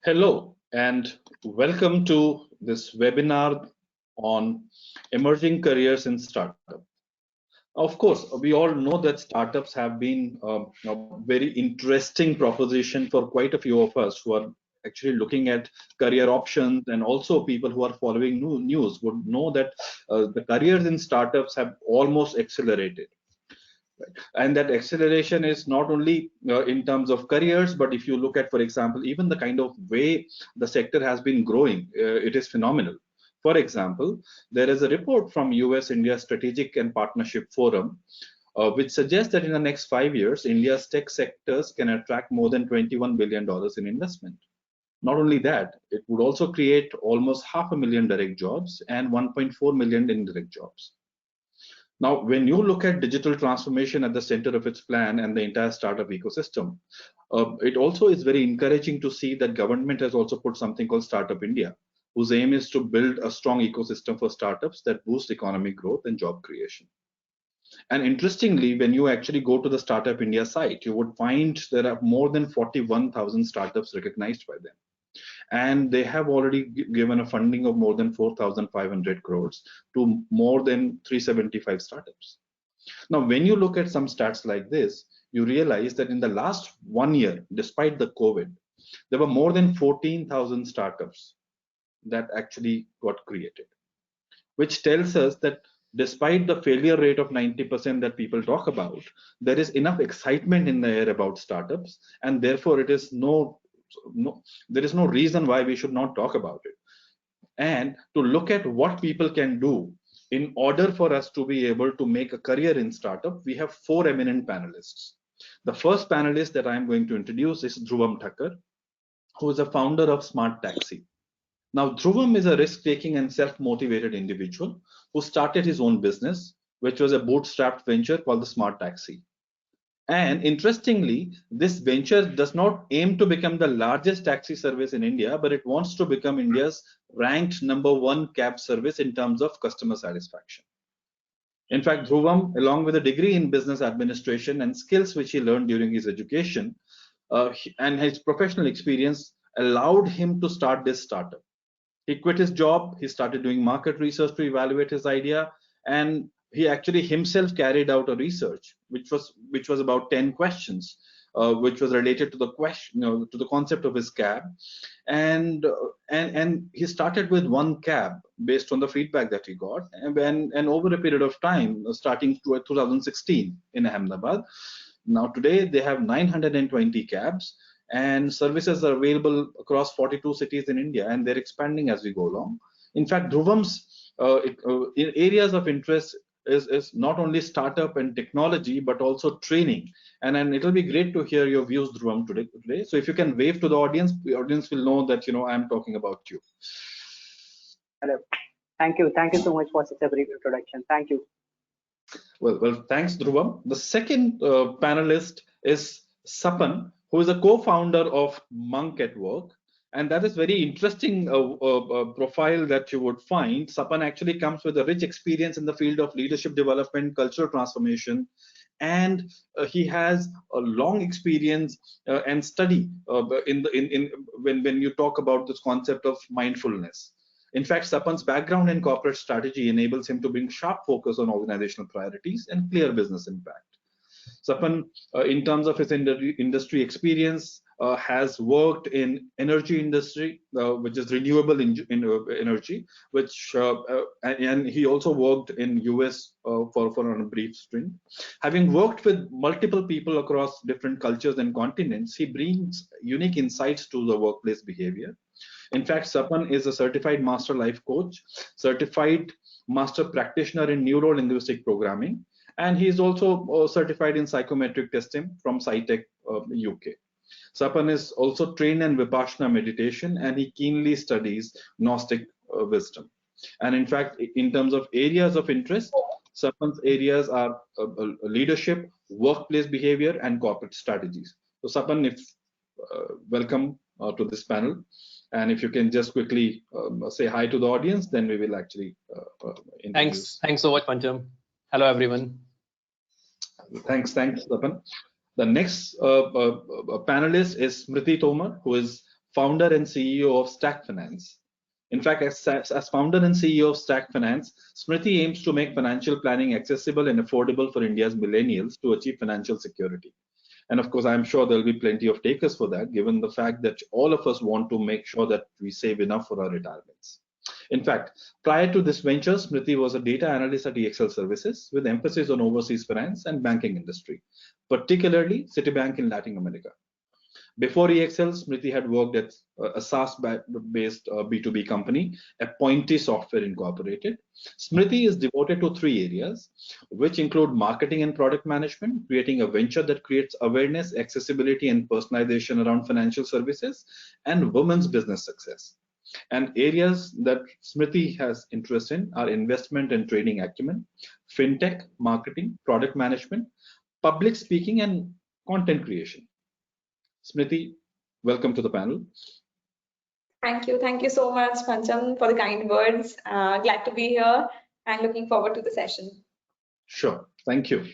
Hello and welcome to this webinar on emerging careers in startup. Of course, we all know that startups have been a very interesting proposition for quite a few of us who are actually looking at career options, and also people who are following news would know that the careers in startups have almost accelerated. And that acceleration is not only in terms of careers, but if you look at, for example, even the kind of way the sector has been growing, it is phenomenal. For example, there is a report from US India Strategic and Partnership Forum, which suggests that in the next 5 years, India's tech sectors can attract more than $21 billion in investment. Not only that, it would also create almost 500,000 direct jobs and 1.4 million indirect jobs. Now, when you look at digital transformation at the center of its plan and the entire startup ecosystem, it also is very encouraging to see that government has also put something called Startup India, whose aim is to build a strong ecosystem for startups that boost economic growth and job creation. And interestingly, when you actually go to the Startup India site, you would find there are more than 41,000 startups recognized by them. And they have already given a funding of more than 4,500 crores to more than 375 startups. Now, when you look at some stats like this, you realize that in the last 1 year, despite the COVID, there were more than 14,000 startups that actually got created, which tells us that despite the failure rate of 90% that people talk about, there is enough excitement in the air about startups, and therefore there is no reason why we should not talk about it. And to look at what people can do in order for us to be able to make a career in startup, we have four eminent panelists. The first panelist that I'm going to introduce is Dhruvam Thakkar, who is a founder of Smart Taxi. Now, Dhruvam is a risk-taking and self-motivated individual who started his own business, which was a bootstrapped venture called the Smart Taxi. And interestingly, this venture does not aim to become the largest taxi service in India, but it wants to become India's ranked #1 cab service in terms of customer satisfaction. In fact, Dhruvam, along with a degree in business administration and skills which he learned during his education and his professional experience, allowed him to start this startup. He quit his job, he started doing market research to evaluate his idea, and he actually himself carried out a research which was about 10 questions, which was related to the question, to the concept of his cab, and he started with one cab based on the feedback that he got, and over a period of time, starting 2016 in Ahmedabad. Now today they have 920 cabs, and services are available across 42 cities in India, and they're expanding as we go along. In fact, Dhruvam's in areas of interest is not only startup and technology, but also training. And it'll be great to hear your views, Dhruvam, today. So if you can wave to the audience will know that I'm talking about you. Hello. Thank you so much for such a brief introduction. Thank you. Well, thanks, Dhruvam. The second panelist is Sapan, who is a co-founder of Monk at Work. And that is very interesting profile that you would find. Sapan actually comes with a rich experience in the field of leadership development, cultural transformation, and he has a long experience and study when you talk about this concept of mindfulness. In fact, Sapan's background in corporate strategy enables him to bring sharp focus on organizational priorities and clear business impact. Sapan, in terms of his industry experience, has worked in energy industry, which is renewable energy, and he also worked in US for a brief stint. Having worked with multiple people across different cultures and continents, he brings unique insights to the workplace behavior. In fact, Sapan is a certified master life coach, certified master practitioner in neuro-linguistic programming, and he is also certified in psychometric testing from SciTech UK. Sapan is also trained in Vipassana meditation, and he keenly studies Gnostic wisdom. And in fact, in terms of areas of interest, Sapan's areas are leadership, workplace behavior, and corporate strategies. So Sapan, welcome to this panel. And if you can just quickly say hi to the audience, then we will actually introduce. Thanks so much, Pancham. Hello, everyone. Thanks, Sapan. The next panelist is Smriti Tomar, who is founder and CEO of Stack Finance. In fact, as founder and CEO of Stack Finance, Smriti aims to make financial planning accessible and affordable for India's millennials to achieve financial security. And of course, I'm sure there'll be plenty of takers for that, given the fact that all of us want to make sure that we save enough for our retirements. In fact, prior to this venture, Smriti was a data analyst at EXL Services with emphasis on overseas finance and banking industry, particularly Citibank in Latin America. Before EXL, Smriti had worked at a SaaS-based B2B company, Appointee Software Incorporated. Smriti is devoted to 3 areas, which include marketing and product management, creating a venture that creates awareness, accessibility, and personalization around financial services, and women's business success. And areas that Smriti has interest in are investment and trading acumen, fintech, marketing, product management, public speaking, and content creation. Smriti, welcome to the panel. Thank you. Thank you so much, Pancham, for the kind words. Glad to be here and looking forward to the session. Sure. Thank you.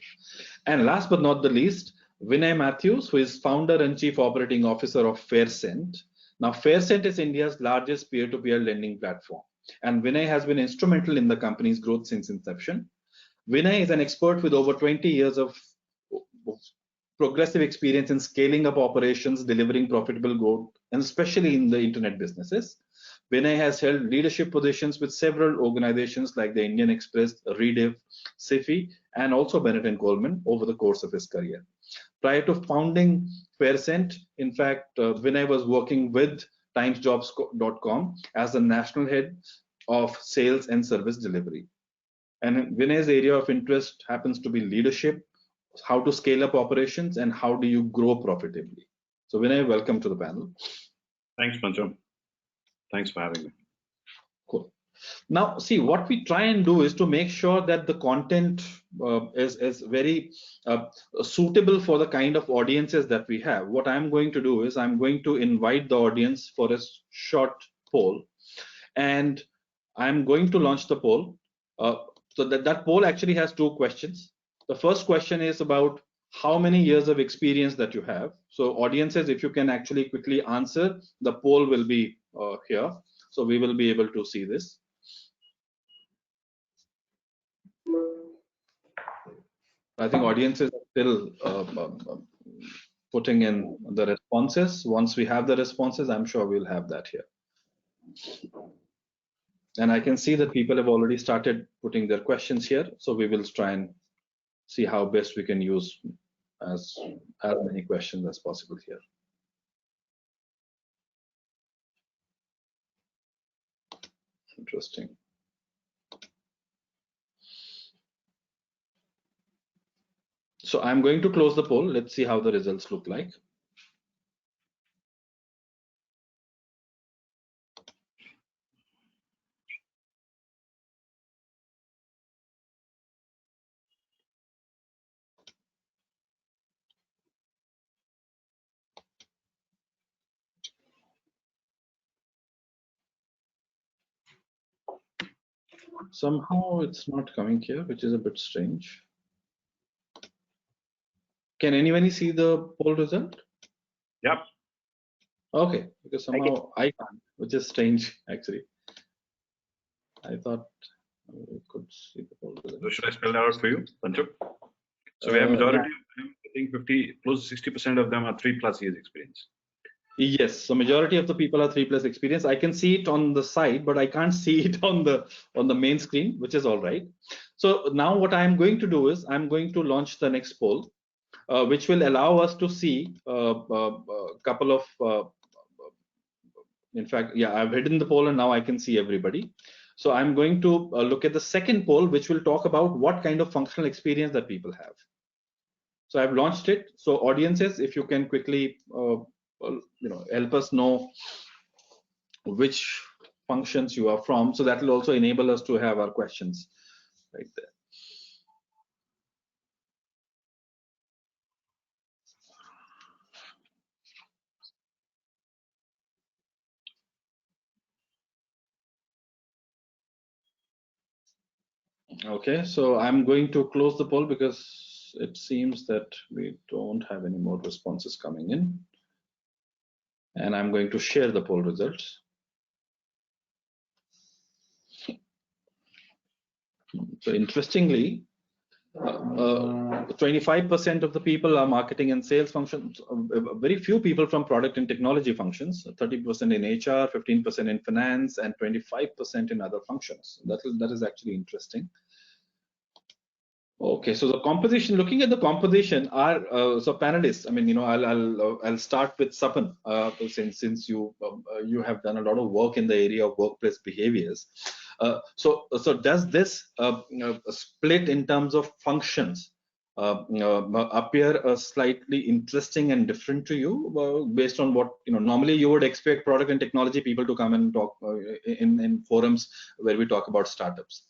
And last but not the least, Vinay Matthews, who is founder and chief operating officer of Faircent. Now, Faircent is India's largest peer-to-peer lending platform, and Vinay has been instrumental in the company's growth since inception. Vinay is an expert with over 20 years of progressive experience in scaling up operations, delivering profitable growth, and especially in the internet businesses. Vinay has held leadership positions with several organizations like the Indian Express, Rediff, SIFI, and also Bennett & Coleman over the course of his career. Prior to founding Faircent, in fact, Vinay was working with timesjobs.com as the national head of sales and service delivery. And Vinay's area of interest happens to be leadership, how to scale up operations, and how do you grow profitably. So Vinay, welcome to the panel. Thanks, Pancham. Thanks for having me. Cool. Now, see, what we try and do is to make sure that the content is very suitable for the kind of audiences that we have. What I'm going to do is I'm going to invite the audience for a short poll, and I'm going to launch the poll. So that poll actually has 2 questions. The first question is about how many years of experience that you have. So audiences, if you can actually quickly answer, the poll will be here. So we will be able to see this. I think audiences are still putting in the responses. Once we have the responses, I'm sure we'll have that here. And I can see that people have already started putting their questions here. So we will try and see how best we can use as many questions as possible here. Interesting. So I'm going to close the poll. Let's see how the results look like. Somehow it's not coming here, which is a bit strange. Can anybody see the poll result? Yep. Okay, because somehow I can't, which is strange actually. I thought we could see the poll result. So should I spell that out for you, Pancham? So we have majority of them, I think 50, close to 60% of them are 3+ years experience. Yes, so majority of the people are 3+ experience. I can see it on the side, but I can't see it on the main screen, which is all right. So now what I'm going to do is I'm going to launch the next poll, which will allow us to see a couple of, in fact, yeah, I've hidden the poll and now I can see everybody. So I'm going to look at the second poll, which will talk about what kind of functional experience that people have. So I've launched it. So audiences, if you can quickly help us know which functions you are from, so that will also enable us to have our questions right there. Okay, so I'm going to close the poll because it seems that we don't have any more responses coming in. And I'm going to share the poll results. So interestingly, 25% of the people are marketing and sales functions. Very few people from product and technology functions. 30% in HR, 15% in finance, and 25% in other functions. That is actually interesting. Okay, so the composition. Looking at the composition, are so panelists. I mean, you know, I'll start with Sapan, since you have done a lot of work in the area of workplace behaviors. So does this split in terms of functions appear slightly interesting and different to you, based on what, you know, normally you would expect product and technology people to come and talk in forums where we talk about startups?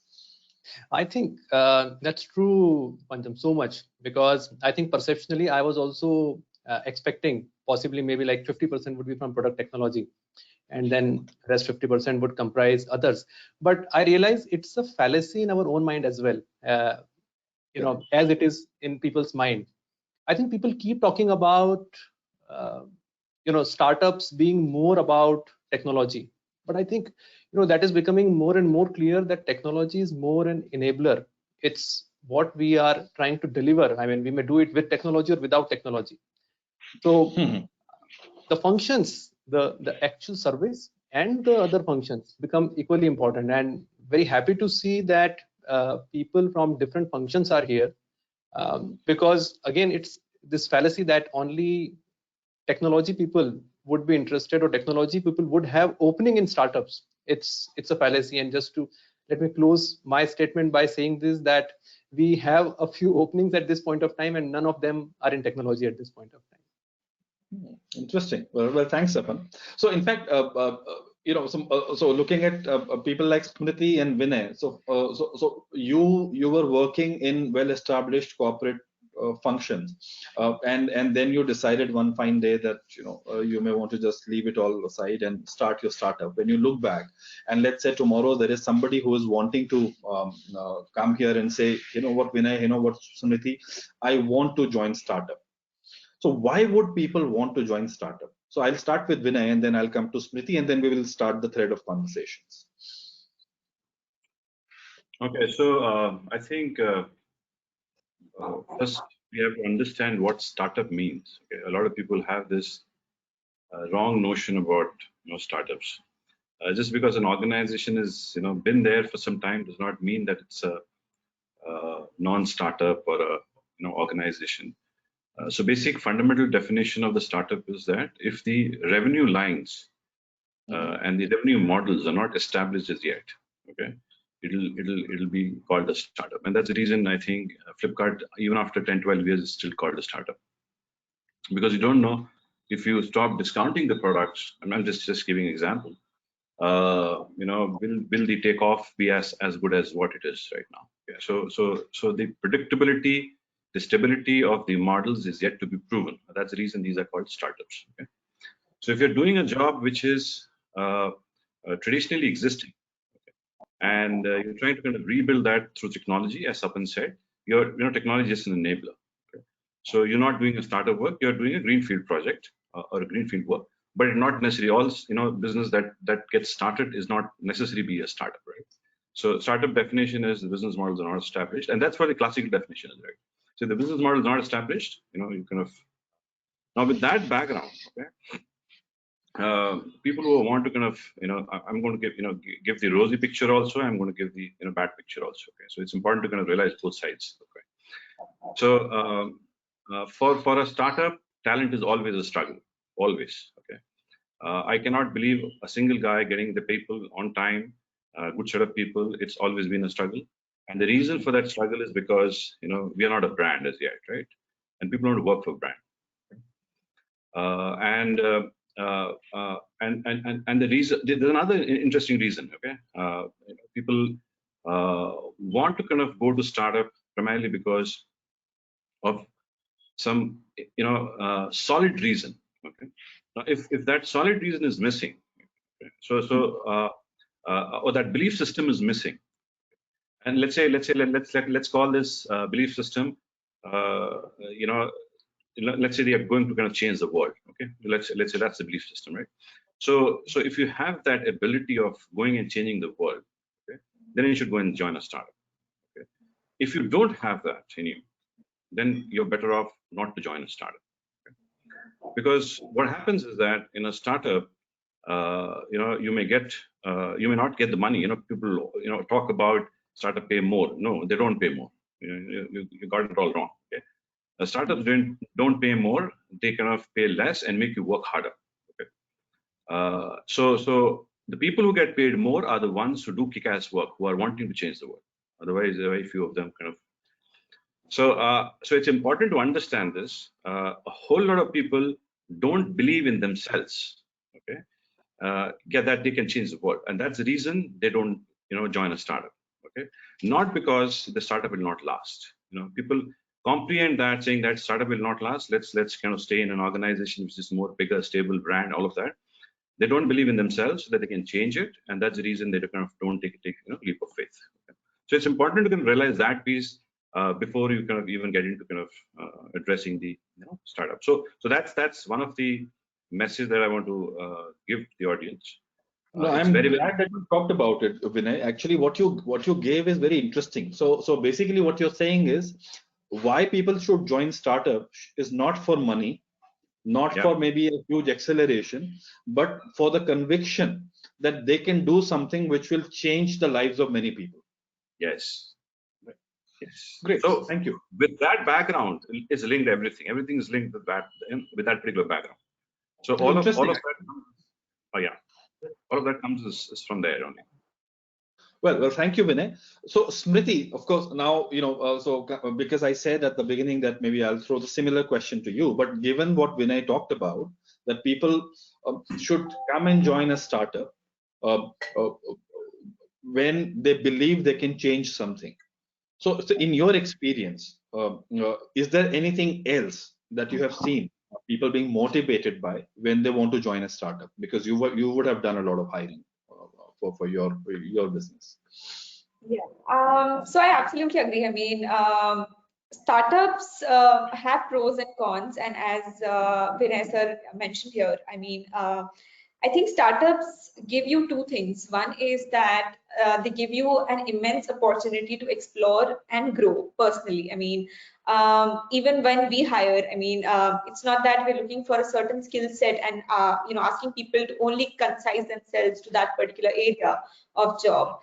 I think that's true, Pancham, so much, because I think perceptionally I was also expecting possibly maybe like 50% would be from product technology, and then rest 50% would comprise others. But I realize it's a fallacy in our own mind as well, you know, as it is in people's mind. I think people keep talking about you know, startups being more about technology, but I think, you know, that is becoming more and more clear that technology is more an enabler. It's what we are trying to deliver. I mean, we may do it with technology or without technology. So the functions, the actual service and the other functions become equally important, and very happy to see that people from different functions are here, because again, it's this fallacy that only technology people would be interested or technology people would have opening in startups. It's a fallacy. And just to let me close my statement by saying this, that we have a few openings at this point of time and none of them are in technology at this point of time. Interesting. Well, thanks, Sapan. So in fact, you know, so looking at people like Smriti and Vinay, so you were working in well-established corporate functions, and then you decided one fine day that, you know, you may want to just leave it all aside and start your startup. When you look back, and let's say tomorrow there is somebody who is wanting to come here and say, you know what, Vinay, you know what, Smriti, I want to join startup. So why would people want to join startup? So I'll start with Vinay and then I'll come to Smriti, and then we will start the thread of conversations. Okay, so I think first we have to understand what startup means. Okay? A lot of people have this wrong notion about, you know, startups. Just because an organization is, you know, been there for some time does not mean that it's a non-startup or a, you know, organization. So basic fundamental definition of the startup is that if the revenue lines and the revenue models are not established as yet, okay, it'll be called a startup. And that's the reason I think Flipkart, even after 10-12 years, is still called a startup, because you don't know if you stop discounting the products. I'm just giving an example. You know, will the takeoff be as good as what it is right now? Yeah, so the predictability, the stability of the models is yet to be proven. That's the reason these are called startups. Okay? So if you're doing a job which is traditionally existing, okay, and you're trying to kind of rebuild that through technology, as Sapan said, you know, technology is an enabler. Okay? So you're not doing a startup work, you're doing a greenfield project or a greenfield work, but not necessarily all, you know, business that gets started is not necessarily be a startup, right? So startup definition is the business models are not established, and that's what the classical definition is, right? So the business model is not established, you know, you kind of, now with that background, okay, people who want to kind of, you know, I'm going to give, you know, give the rosy picture also, I'm going to give the, you know, bad picture also, okay? So it's important to kind of realize both sides, okay? So for a startup, talent is always a struggle, always, okay? I cannot believe a single guy getting the people on time, good set of people. It's always been a struggle. And the reason for that struggle is because, you know, we are not a brand as yet, right? And people don't work for brand. And the reason, there's another interesting reason, okay? People want to kind of go to startup primarily because of some, you know, solid reason, okay? Now, if that solid reason is missing, okay, or that belief system is missing, and let's call this belief system, you know, let's say they are going to kind of change the world. Okay, let's say that's the belief system, right? So if you have that ability of going and changing the world, okay, then you should go and join a startup. Okay, if you don't have that in you, then you're better off not to join a startup. Okay? Because what happens is that in a startup, you may not get the money. People talk about startup pay more. No, they don't pay more. You got it all wrong. Okay, startups don't pay more. They kind of pay less and make you work harder. Okay, so the people who get paid more are the ones who do kick-ass work, who are wanting to change the world. Otherwise, very few of them kind of. So it's important to understand this. A whole lot of people don't believe in themselves. Okay. That they can change the world, and that's the reason they don't join a startup. Okay, not because the startup will not last. People comprehend that, saying that startup will not last, let's kind of stay in an organization which is more bigger, stable brand, all of that. They don't believe in themselves that they can change it, and that's the reason they kind of don't take leap of faith. Okay? So it's important to kind of realize that piece before you kind of even get into kind of addressing the startup. So that's one of the message that I want to give the audience. No, I'm glad that you talked about it, Vinay. Actually, what you gave is very interesting. So basically, what you're saying is why people should join startup is not for money, not for maybe a huge acceleration, but for the conviction that they can do something which will change the lives of many people. Yes. Yes. Great. So thank you. With that background, is linked everything. Everything is linked with that particular background. So all of that. Oh yeah. All of that comes is from there only. Well, thank you, Vinay. So Smriti, of course, now, because I said at the beginning that maybe I'll throw the similar question to you, but given what Vinay talked about, that people should come and join a startup when they believe they can change something. So in your experience, is there anything else that you have seen people being motivated by when they want to join a startup? Because you would have done a lot of hiring for your business. Yeah. So I absolutely agree. I mean, startups have pros and cons, and as Vinay sir mentioned here, I mean, I think startups give you two things. One is that they give you an immense opportunity to explore and grow personally. I mean, even when we hire, I mean, it's not that we're looking for a certain skill set and asking people to only concise themselves to that particular area of job.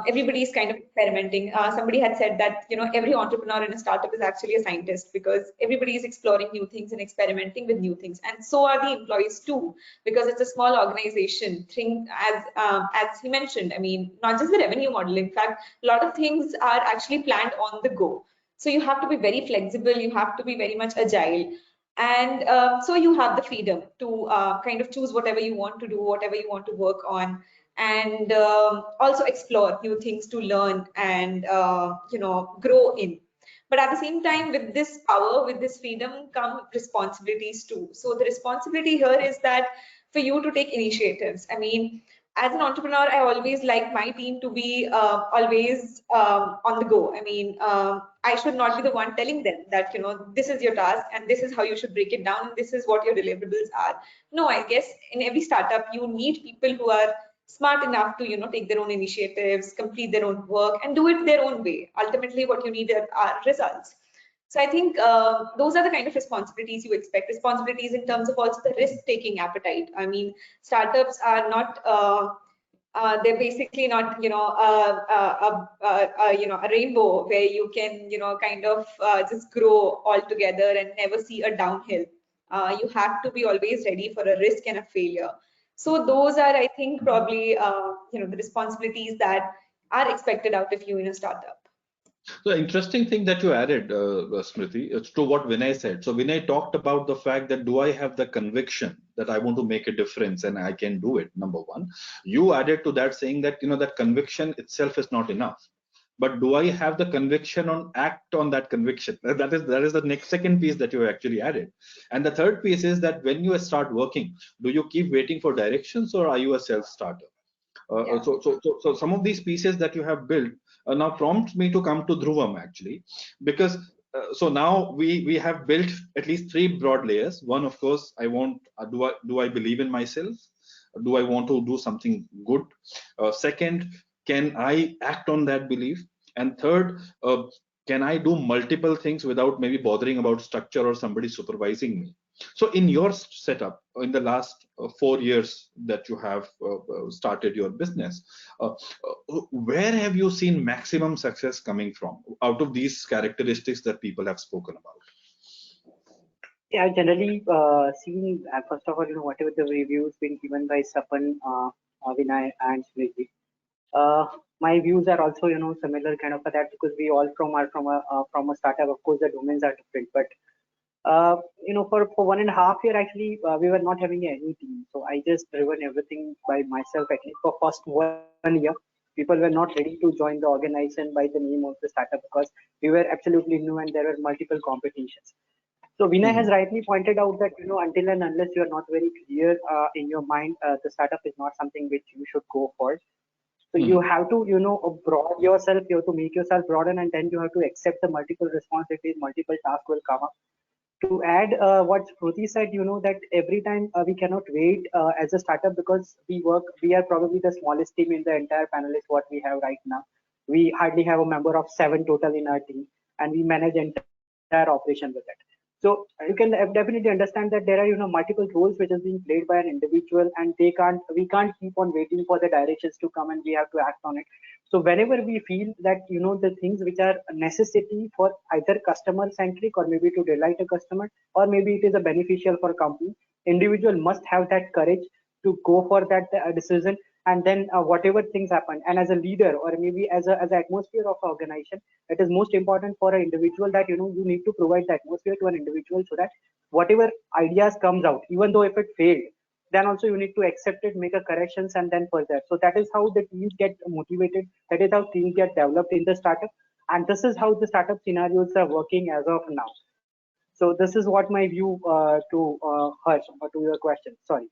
Everybody is kind of experimenting. Somebody had said that every entrepreneur in a startup is actually a scientist, because everybody is exploring new things and experimenting with new things, and so are the employees too, because it's a small organization. As he mentioned, I mean, not just the revenue model. In fact, a lot of things are actually planned on the go. So you have to be very flexible. You have to be very much agile. And so you have the freedom to kind of choose whatever you want to do, whatever you want to work on, and also explore new things to learn and grow in. But at the same time, with this power, with this freedom, come responsibilities too. So the responsibility here is that for you to take initiatives. I mean, as an entrepreneur, I always like my team to be always on the go. I mean, I should not be the one telling them that, this is your task and this is how you should break it down and this is what your deliverables are. No, I guess in every startup, you need people who are smart enough to, take their own initiatives, complete their own work and do it their own way. Ultimately, what you need are results. So I think those are the kind of responsibilities you expect. Responsibilities in terms of also the risk-taking appetite. I mean, startups are not, they're basically not, a rainbow where you can, kind of just grow all together and never see a downhill. You have to be always ready for a risk and a failure. So those are, I think, probably, the responsibilities that are expected out of you in a startup. So interesting thing that you added, Smriti, it's to what Vinay said. So Vinay talked about the fact that do I have the conviction that I want to make a difference and I can do it, number one. You added to that saying that, that conviction itself is not enough. But do I have the conviction on act on that conviction? That is the next second piece that you actually added. And the third piece is that when you start working, do you keep waiting for directions or are you a self-starter? So some of these pieces that you have built now prompt me to come to Dhruvam actually, because so now we have built at least 3 broad layers. One, of course, I want, do I believe in myself? Do I want to do something good? Second, can I act on that belief? And third, can I do multiple things without maybe bothering about structure or somebody supervising me? So in your setup, in the last 4 years that you have started your business, where have you seen maximum success coming from out of these characteristics that people have spoken about? Yeah, I've generally seen, first of all, whatever the reviews been given by Sapan, Vinay, and Smriti. My views are also, similar kind of that, because we all from a startup. Of course, the domains are different, but for 1.5 years, actually, we were not having any team. So I just driven everything by myself. At least for first 1 year, people were not ready to join the organization by the name of the startup, because we were absolutely new and there were multiple competitions. So Vinay has rightly pointed out that, until and unless you are not very clear in your mind, the startup is not something which you should go for. So you have to, broaden yourself, you have to make yourself broaden, and then you have to accept the multiple responsibilities, multiple tasks will come up. To add what Shruti said, that every time we cannot wait as a startup, because we are probably the smallest team in the entire panelist what we have right now. We hardly have a member of 7 total in our team, and we manage entire operation with it. So you can definitely understand that there are multiple roles which is being played by an individual, and we can't keep on waiting for the directions to come, and we have to act on it. So whenever we feel that the things which are a necessity for either customer centric, or maybe to delight a customer, or maybe it is a beneficial for a company, individual must have that courage to go for that decision. And then whatever things happen, and as a leader, or maybe as an atmosphere of an organization, it is most important for an individual that you need to provide the atmosphere to an individual, so that whatever ideas comes out, even though if it failed, then also you need to accept it, make a corrections, and then further. So that is how the teams get motivated. That is how teams get developed in the startup, and this is how the startup scenarios are working as of now. So this is what my view to Harsh, or to your question. Sorry.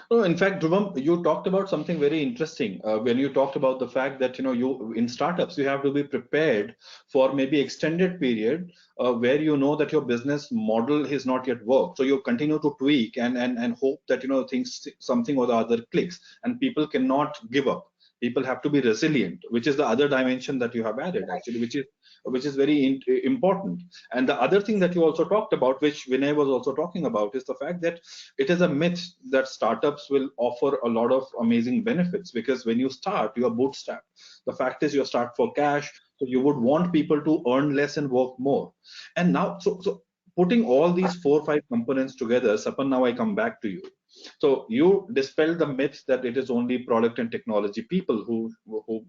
No, in fact, Dhruvam, you talked about something very interesting when you talked about the fact that you in startups you have to be prepared for maybe extended period where you know that your business model has not yet worked. So you continue to tweak and hope that things, something or the other clicks, and people cannot give up. People have to be resilient, which is the other dimension that you have added actually, which is very important. And the other thing that you also talked about, which Vinay was also talking about, is the fact that it is a myth that startups will offer a lot of amazing benefits, because when you start, you are bootstrapped. The fact is you start for cash, so you would want people to earn less and work more. And now, so putting all these 4 or 5 components together, Sapan, now I come back to you. So you dispel the myth that it is only product and technology people who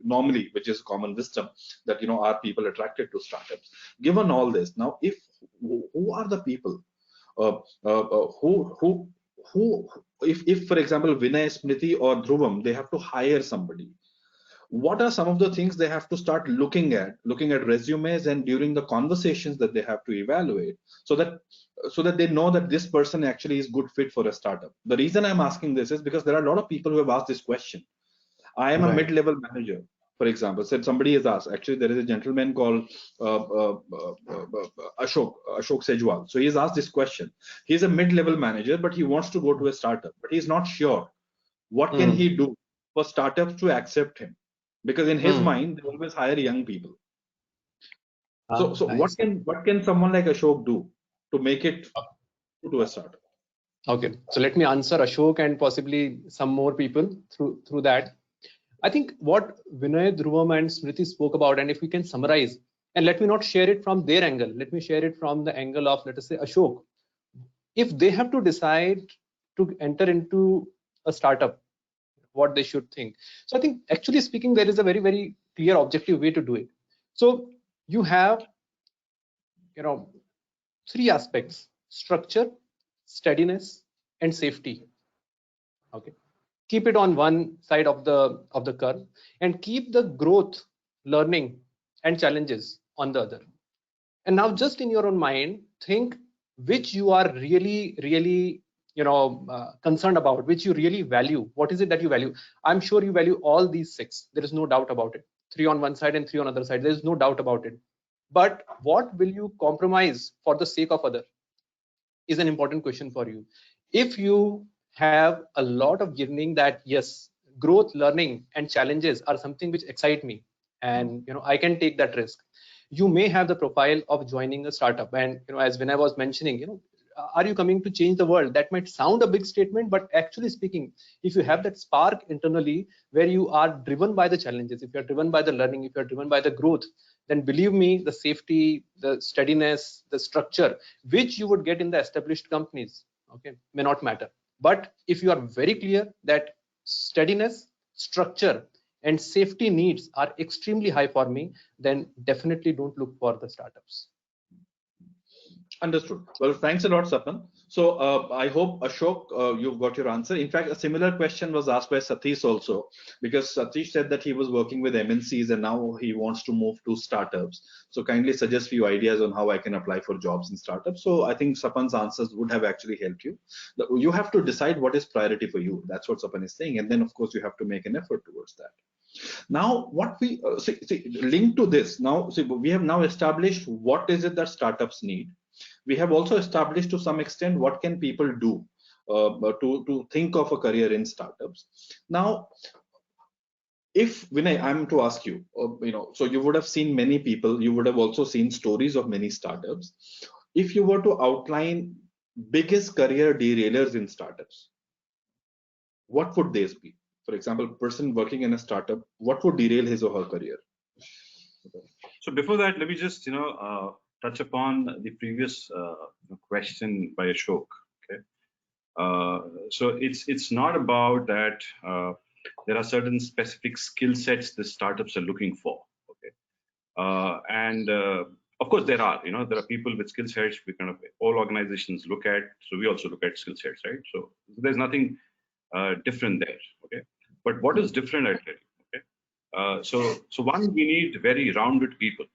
normally, which is common wisdom, that are people attracted to startups. Given all this, now who are the people who if for example Vinay, Smriti, or Dhruvam, they have to hire somebody, what are some of the things they have to start looking at resumes, and during the conversations that they have to evaluate, so that they know that this person actually is good fit for a startup? The reason I'm asking this is because there are a lot of people who have asked this question. I am a mid-level manager, for example. Said somebody has asked. Actually, there is a gentleman called Ashok Sejwal. So he has asked this question. He's a mid-level manager, but he wants to go to a startup, but he's not sure what can he do for startups to accept him, because in his mind they always hire young people. So nice. what can someone like Ashok do to make it to a startup? Okay, so let me answer Ashok and possibly some more people through that. I think what Vinay, Dhruvam, and Smriti spoke about, and if we can summarize, and let me not share it from their angle, let me share it from the angle of, let us say, Ashok. If they have to decide to enter into a startup, what they should think. So I think, actually speaking, there is a very, very clear objective way to do it. So you have, 3 aspects: structure, steadiness, and safety. Okay. Keep it on one side of the curve, and keep the growth, learning, and challenges on the other. And now, just in your own mind, think which you are really concerned about, which you really value. What is it that you value? I'm sure you value all these 6. There is no doubt about it. 3 on one side and 3 on other side. There is no doubt about it. but what will you compromise for the sake of other is an important question for you. If you have a lot of yearning that yes, growth, learning and challenges are something which excite me, and I can take that risk, you may have the profile of joining a startup. And as when I was mentioning, are you coming to change the world? That might sound a big statement, but actually speaking, if you have that spark internally where you are driven by the challenges, if you're driven by the learning, if you're driven by the growth, then believe me, the safety, the steadiness, the structure which you would get in the established companies, okay, may not matter. But if you are very clear that steadiness, structure and safety needs are extremely high for me, then definitely don't look for the startups. Understood. Well, thanks a lot, Sapan. So I hope, Ashok, you've got your answer. In fact, a similar question was asked by Satish also, because Satish said that he was working with MNCs and now he wants to move to startups. So kindly suggest few ideas on how I can apply for jobs in startups. So I think Sapan's answers would have actually helped you. You have to decide what is priority for you. That's what Sapan is saying. And then, of course, you have to make an effort towards that. Now, what we see linked to this, now, see, we have now established what is it that startups need. We have also established to some extent what can people do to think of a career in startups. Now, if Vinay, I'm to ask you, so you would have seen many people, you would have also seen stories of many startups. If you were to outline biggest career derailers in startups, what would these be? For example, person working in a startup, what would derail his or her career? So before that, let me just touch upon the previous question by Ashok. Okay, so it's not about that. There are certain specific skill sets the startups are looking for. Okay, and of course there are. There are people with skill sets. We kind of all organizations look at. So we also look at skill sets, right? So there's nothing different there. Okay, but what is different, I tell you. Okay, so one, we need very rounded people.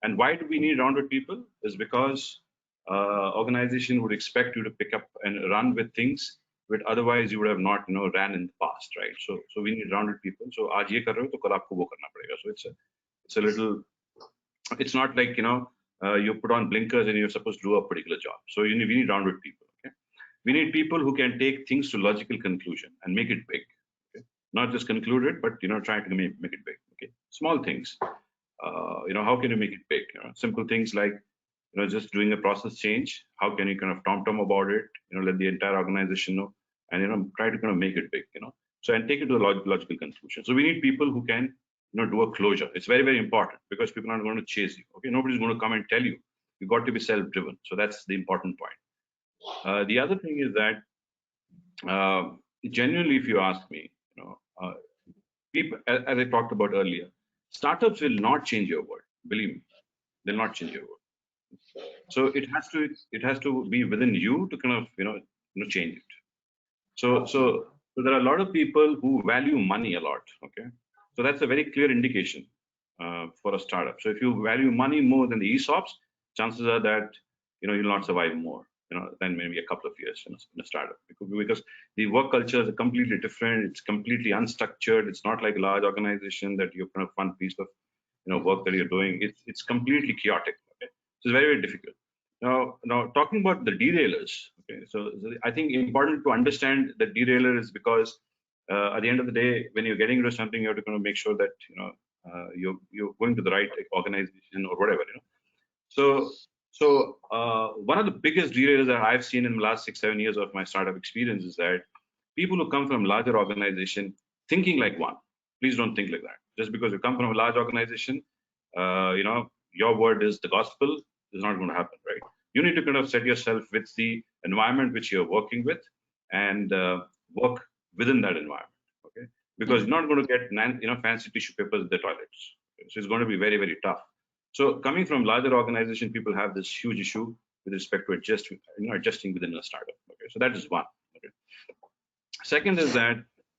And why do we need rounded people? Is because organization would expect you to pick up and run with things which otherwise you would have not ran in the past, right? So we need rounded people. So aaj ye kar rahe ho to kal aapko wo karna padega. So it's a little, it's not like you put on blinkers and you're supposed to do a particular job. So we need rounded people. Okay, we need people who can take things to logical conclusion and make it big. Okay? Not just conclude it, but try to make it big. Okay, small things. How can you make it big? Simple things like, just doing a process change. How can you kind of tom-tom about it? Let the entire organization know, and try to kind of make it big. So and take it to a logical conclusion. So we need people who can, do a closure. It's very, very important because people aren't going to chase you. Okay, nobody's going to come and tell you. You got to be self-driven. So that's the important point. The other thing is that genuinely, if you ask me, people, as I talked about earlier, startups will not change your world. Believe me, they'll not change your world. So it has to be within you to kind of change it. So there are a lot of people who value money a lot. Okay, so that's a very clear indication for a startup. So if you value money more than the ESOPs, chances are that you'll not survive more than maybe a couple of years in a startup, because the work culture is completely different. It's completely unstructured. It's not like a large organization that you kind of one piece of work that you're doing. It's completely chaotic. Okay? So it's very, very difficult. Now talking about the derailers. Okay, so I think important to understand the derailer is because at the end of the day, when you're getting into something, you have to kind of make sure that you're going to the right organization or whatever. So one of the biggest derailers that I've seen in the last 6-7 years of my startup experience is that people who come from larger organization thinking like one. Please don't think like that. Just because you come from a large organization, your word is the gospel is not going to happen, right? You need to kind of set yourself with the environment which you're working with and work within that environment, okay? Because you're not going to get fancy tissue papers in the toilets. Okay? So it's going to be very, very tough. So coming from larger organization, people have this huge issue with respect to adjusting within a startup. Okay, so that is one. Okay. Second is that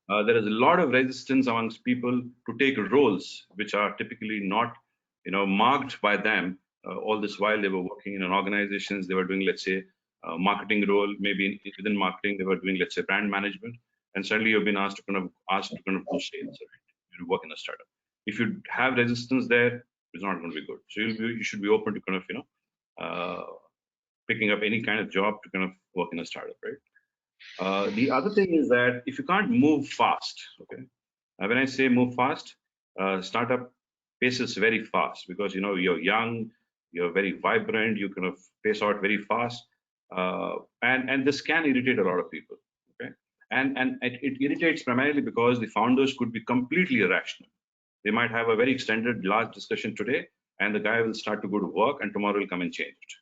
there is a lot of resistance amongst people to take roles which are typically not, marked by them. All this while they were working in an organizations, they were doing, let's say, a marketing role. Maybe within marketing, they were doing, let's say, brand management, and suddenly you've been asked to kind of do sales. Right? You work in a startup. If you have resistance there, It's not going to be good. So you should be open to kind of picking up any kind of job to kind of work in a startup, right? The other thing is that if you can't move fast, okay, when I say move fast, startup pace is very fast because you're young, you're very vibrant, you kind of pace out very fast, and this can irritate a lot of people, okay? And it irritates primarily because the founders could be completely irrational. They might have a very extended, large discussion today, and the guy will start to go to work, and tomorrow will come and change it.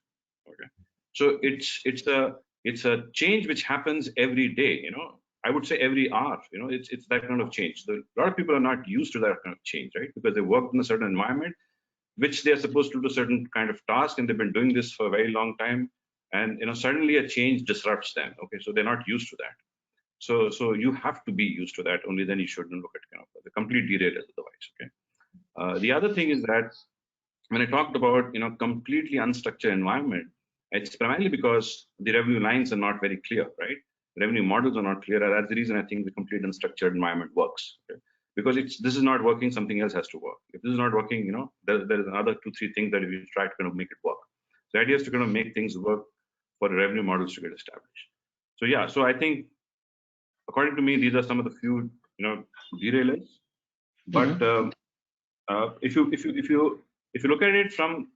Okay, so it's a change which happens every day. I would say every hour. It's that kind of change. A lot of people are not used to that kind of change, right? Because they work in a certain environment, which they are supposed to do a certain kind of task, and they've been doing this for a very long time, and suddenly a change disrupts them. Okay, so they're not used to that. So you have to be used to that. Only then you shouldn't look at kind of the complete derailers otherwise. Okay. The other thing is that when I talked about completely unstructured environment, it's primarily because the revenue lines are not very clear, right? Revenue models are not clear. And that's the reason I think the complete unstructured environment works. Okay? Because this is not working, something else has to work. If this is not working, there's another 2-3 things that we try to kind of make it work. The idea is to kind of make things work for the revenue models to get established. So yeah, so I think according to me, these are some of the few derailers. But if you look at it from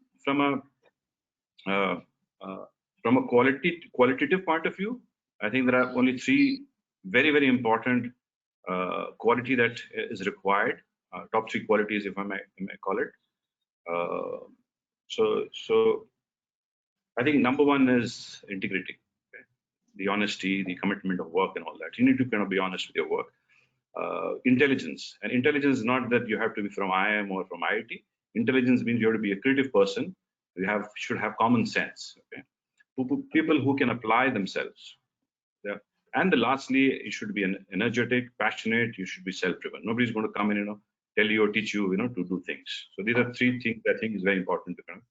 a qualitative point of view, I think there are only 3 very, very important quality that is required. Top 3 qualities, if I may call it. So I think number 1 is integrity, okay? The honesty, the commitment of work, and all that. You need to kind of be honest with your work. Intelligence, and intelligence is not that you have to be from IIM or from IIT. Intelligence means you have to be a creative person. You should have common sense. Okay, people who can apply themselves. Yeah. And lastly, you should be energetic, passionate. You should be self-driven. Nobody's going to come in, tell you or teach you, to do things. So these are 3 things I think is very important to kind of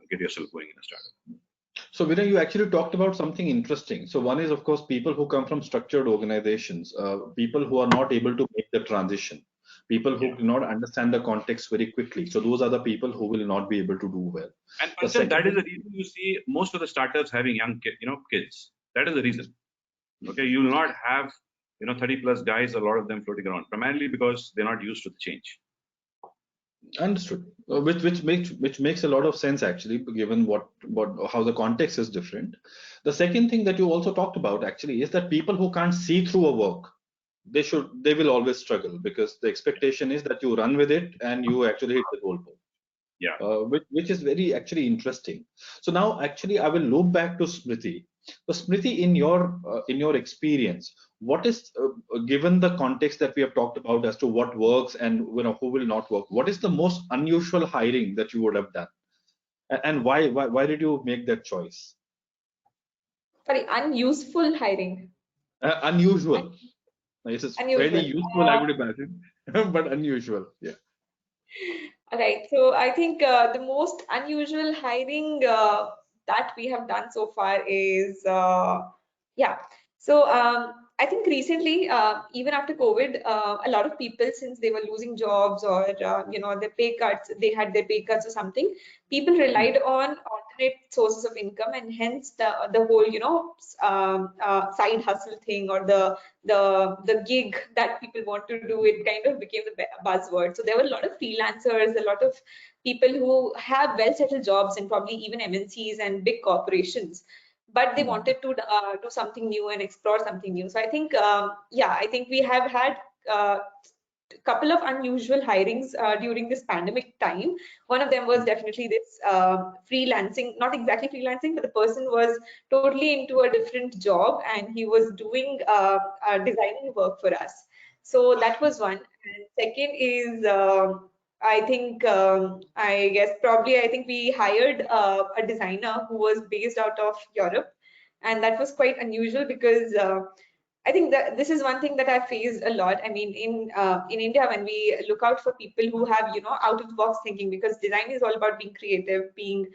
get yourself going in a startup. So Vinay, you actually talked about something interesting. So one is, of course, people who come from structured organizations, people who are not able to make the transition, people who do not understand the context very quickly. So those are the people who will not be able to do well. And that is the reason you see most of the startups having young kids. That is the reason. Okay, you will not have 30+ guys, a lot of them floating around, primarily because they're not used to the change. Understood. Which makes a lot of sense actually, given how the context is different. The second thing that you also talked about actually is that people who can't see through a work, they will always struggle, because the expectation is that you run with it and you actually hit the goalpost. Yeah. Which is very actually interesting. So now actually I will loop back to Smriti. So Smriti, in your experience, what is given the context that we have talked about as to what works and who will not work, what is the most unusual hiring that you would have done, and why did you make that choice? Sorry, unuseful hiring. Unusual. This is unusual. fairly useful, I would imagine, but unusual. Yeah. All right. So I think the most unusual hiring that we have done so far is yeah. So I think recently, even after COVID, a lot of people, since they were losing jobs or their pay cuts, they had their pay cuts or something, people relied on alternate sources of income, and hence the whole side hustle thing, or the gig that people want to do, it kind of became the buzzword. So there were a lot of freelancers, a lot of people who have well-settled jobs in probably even MNCs and big corporations, but they wanted to do something new and explore something new. So I think, I think we have had a couple of unusual hirings during this pandemic time. One of them was definitely this freelancing, not exactly freelancing, but the person was totally into a different job and he was doing designing work for us. So that was one. And second is, I think, I think we hired a designer who was based out of Europe, and that was quite unusual because I think that this is one thing that I faced a lot. I mean, in India, when we look out for people who have out of the box thinking, because design is all about being creative, being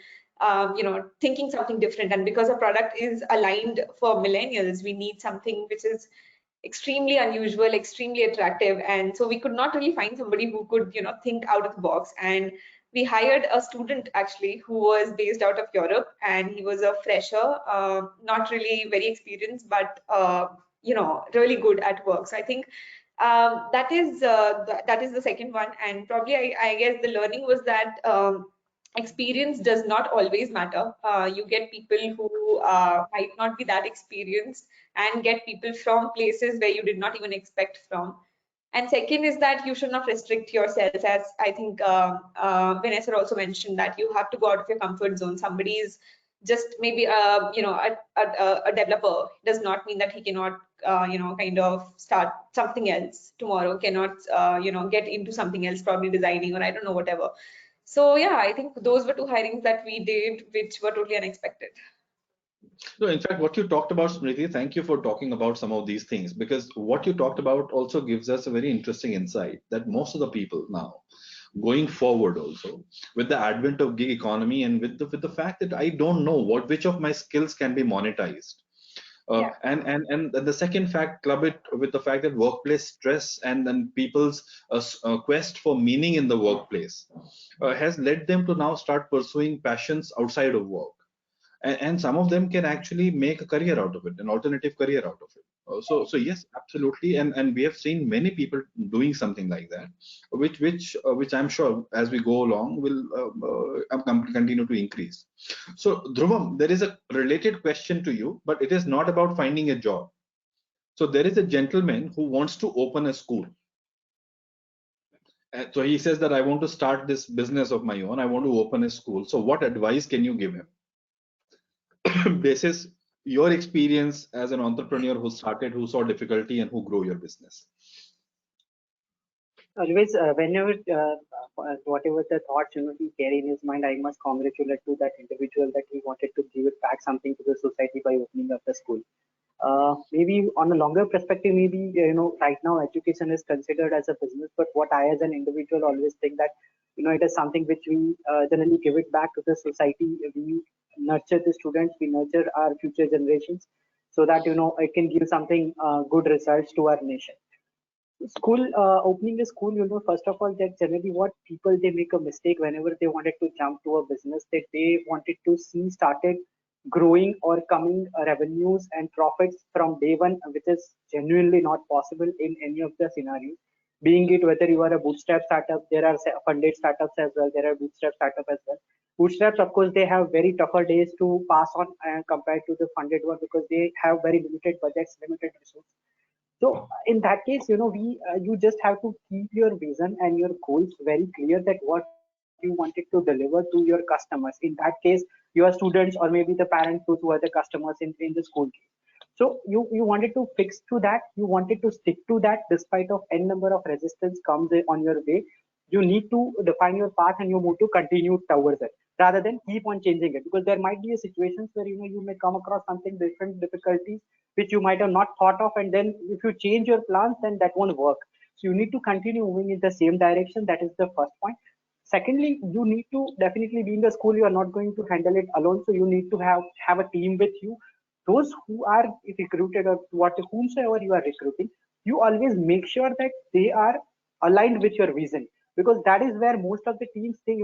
thinking something different, and because a product is aligned for millennials, we need something which is extremely unusual, extremely attractive, and so we could not really find somebody who could think out of the box. And we hired a student actually who was based out of Europe, and he was a fresher, not really very experienced, but really good at work. So I think that is the second one, and probably I guess the learning was that experience does not always matter. You get people who might not be that experienced, and get people from places where you did not even expect from. And second is that you should not restrict yourself, as I think Vanessa also mentioned, that you have to go out of your comfort zone. Somebody is just maybe a developer does not mean that he cannot kind of start something else tomorrow, cannot get into something else, probably designing or I don't know, whatever. So yeah, I think those were two hirings that we did, which were totally unexpected. So in fact, what you talked about, Smriti, thank you for talking about some of these things, because what you talked about also gives us a very interesting insight that most of the people now going forward, also with the advent of gig economy and with the fact that I don't know which of my skills can be monetized. Yeah. And the second fact, club it with the fact that workplace stress and then people's quest for meaning in the workplace has led them to now start pursuing passions outside of work, and some of them can actually make a career out of it, an alternative career out of it. So yes, absolutely, and we have seen many people doing something like that, which I'm sure as we go along will continue to increase. So Dhruvam, there is a related question to you, but it is not about finding a job. So there is a gentleman who wants to open a school. So he says that I want to start this business of my own, I want to open a school. So what advice can you give him? This is your experience as an entrepreneur who started, who saw difficulty, and who grew your business. Always, whenever whatever the thoughts he carry in his mind, I must congratulate to that individual that he wanted to give it back something to the society by opening up the school. Maybe on a longer perspective, maybe right now education is considered as a business, but what I as an individual always think that it is something which we generally give it back to the society. We nurture the students, we nurture our future generations, so that it can give something good results to our nation. School, opening a school, first of all, that generally what people, they make a mistake whenever they wanted to jump to a business, that they wanted to see started growing or coming revenues and profits from day one, which is genuinely not possible in any of the scenarios. Being it whether you are a bootstrap startup, there are funded startups as well, there are bootstrap startup as well. Bootstraps, of course, they have very tougher days to pass on compared to the funded one, because they have very limited budgets, limited resources. So in that case, you just have to keep your vision and your goals very clear, that what you wanted to deliver to your customers. In that case, your students or maybe the parents, those who are the customers in the school case. So you wanted to fix to that, you wanted to stick to that despite of n number of resistance comes on your way. You need to define your path and you need to continue towards it, rather than keep on changing it, because there might be a situations where you may come across something different difficulties which you might have not thought of, and then if you change your plans, then that won't work. So you need to continue moving in the same direction. That is the first point. Secondly, you need to definitely, being a school, you are not going to handle it alone, so you need to have a team with you. Those who are recruited, or whomsoever you are recruiting, you always make sure that they are aligned with your vision, because that is where most of the teams, they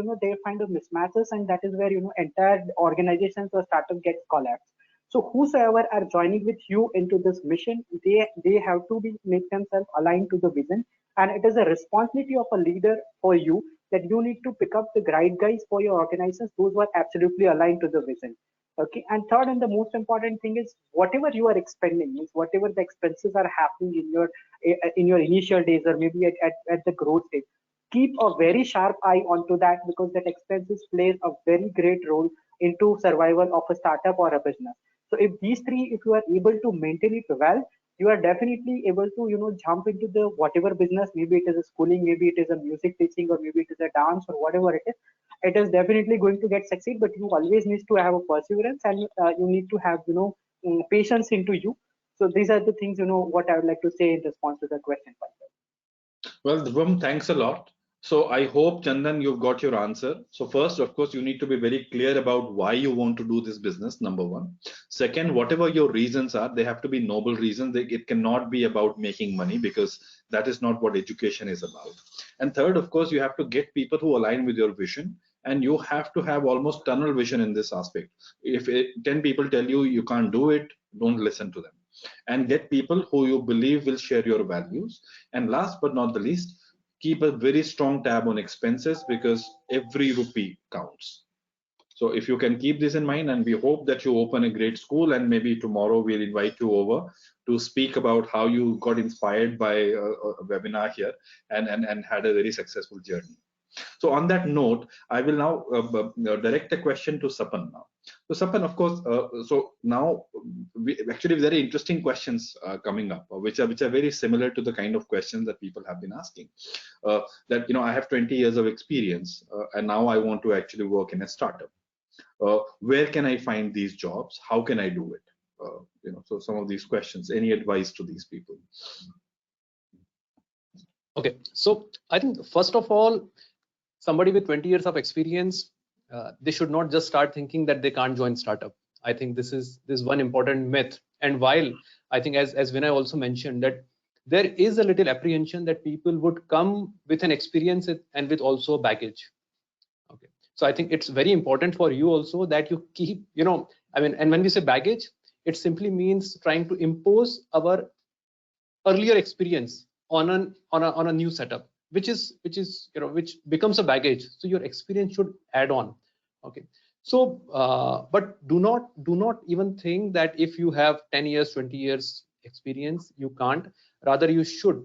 find a mismatches, and that is where entire organizations or startup gets collapsed. So whosoever are joining with you into this mission, they have to make themselves aligned to the vision, and it is a responsibility of a leader for you, that you need to pick up the right guys for your organizations, those who are absolutely aligned to the vision. Okay, and third and the most important thing is, whatever you are expending, means whatever the expenses are happening in your initial days, or maybe at the growth stage, keep a very sharp eye onto that, because that expenses plays a very great role into survival of a startup or a business. So if these three, if you are able to maintain it well, you are definitely able to jump into the whatever business, maybe it is a schooling, maybe it is a music teaching, or maybe it is a dance, or whatever it is definitely going to get succeed. But you always need to have a perseverance, and you need to have patience into you. So these are the things what I would like to say in response to the question. Well, Dhruvam, thanks a lot. So I hope, Chandan, you've got your answer. So first, of course, you need to be very clear about why you want to do this business, number one. Second, whatever your reasons are, they have to be noble reasons. It cannot be about making money, because that is not what education is about. And third, of course, you have to get people who align with your vision, and you have to have almost tunnel vision in this aspect. If 10 people tell you you can't do it, don't listen to them. And get people who you believe will share your values. And last but not the least, keep a very strong tab on expenses, because every rupee counts. So if you can keep this in mind, and we hope that you open a great school, and maybe tomorrow we'll invite you over to speak about how you got inspired by a webinar here, and had a very successful journey. So on that note, I will now direct a question to Sapan now. So Sapan, of course, so now we actually very interesting questions coming up, which are very similar to the kind of questions that people have been asking. That I have 20 years of experience, and now I want to actually work in a startup. Where can I find these jobs? How can I do it? So some of these questions. Any advice to these people? Okay, so I think first of all, somebody with 20 years of experience, they should not just start thinking that they can't join startup. I think this is one important myth. And while I think, as Vinay also mentioned, that there is a little apprehension that people would come with an experience and with also baggage. Okay, so I think it's very important for you also that you keep, and when we say baggage, it simply means trying to impose our earlier experience on a new setup, which becomes a baggage. So your experience should add on. Okay, so but do not even think that if you have 10 years 20 years experience you can't. Rather you should.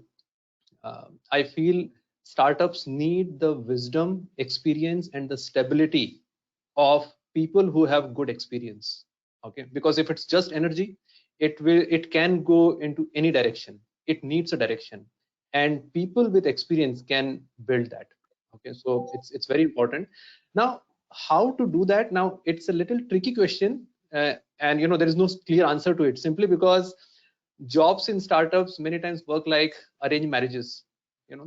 I feel startups need the wisdom, experience, and the stability of people who have good experience. Okay, because if it's just energy, it can go into any direction. It needs a direction, and people with experience can build that. Okay, so it's very important. Now, how to do that? Now, it's a little tricky question, and there is no clear answer to it, simply because jobs in startups many times work like arranged marriages.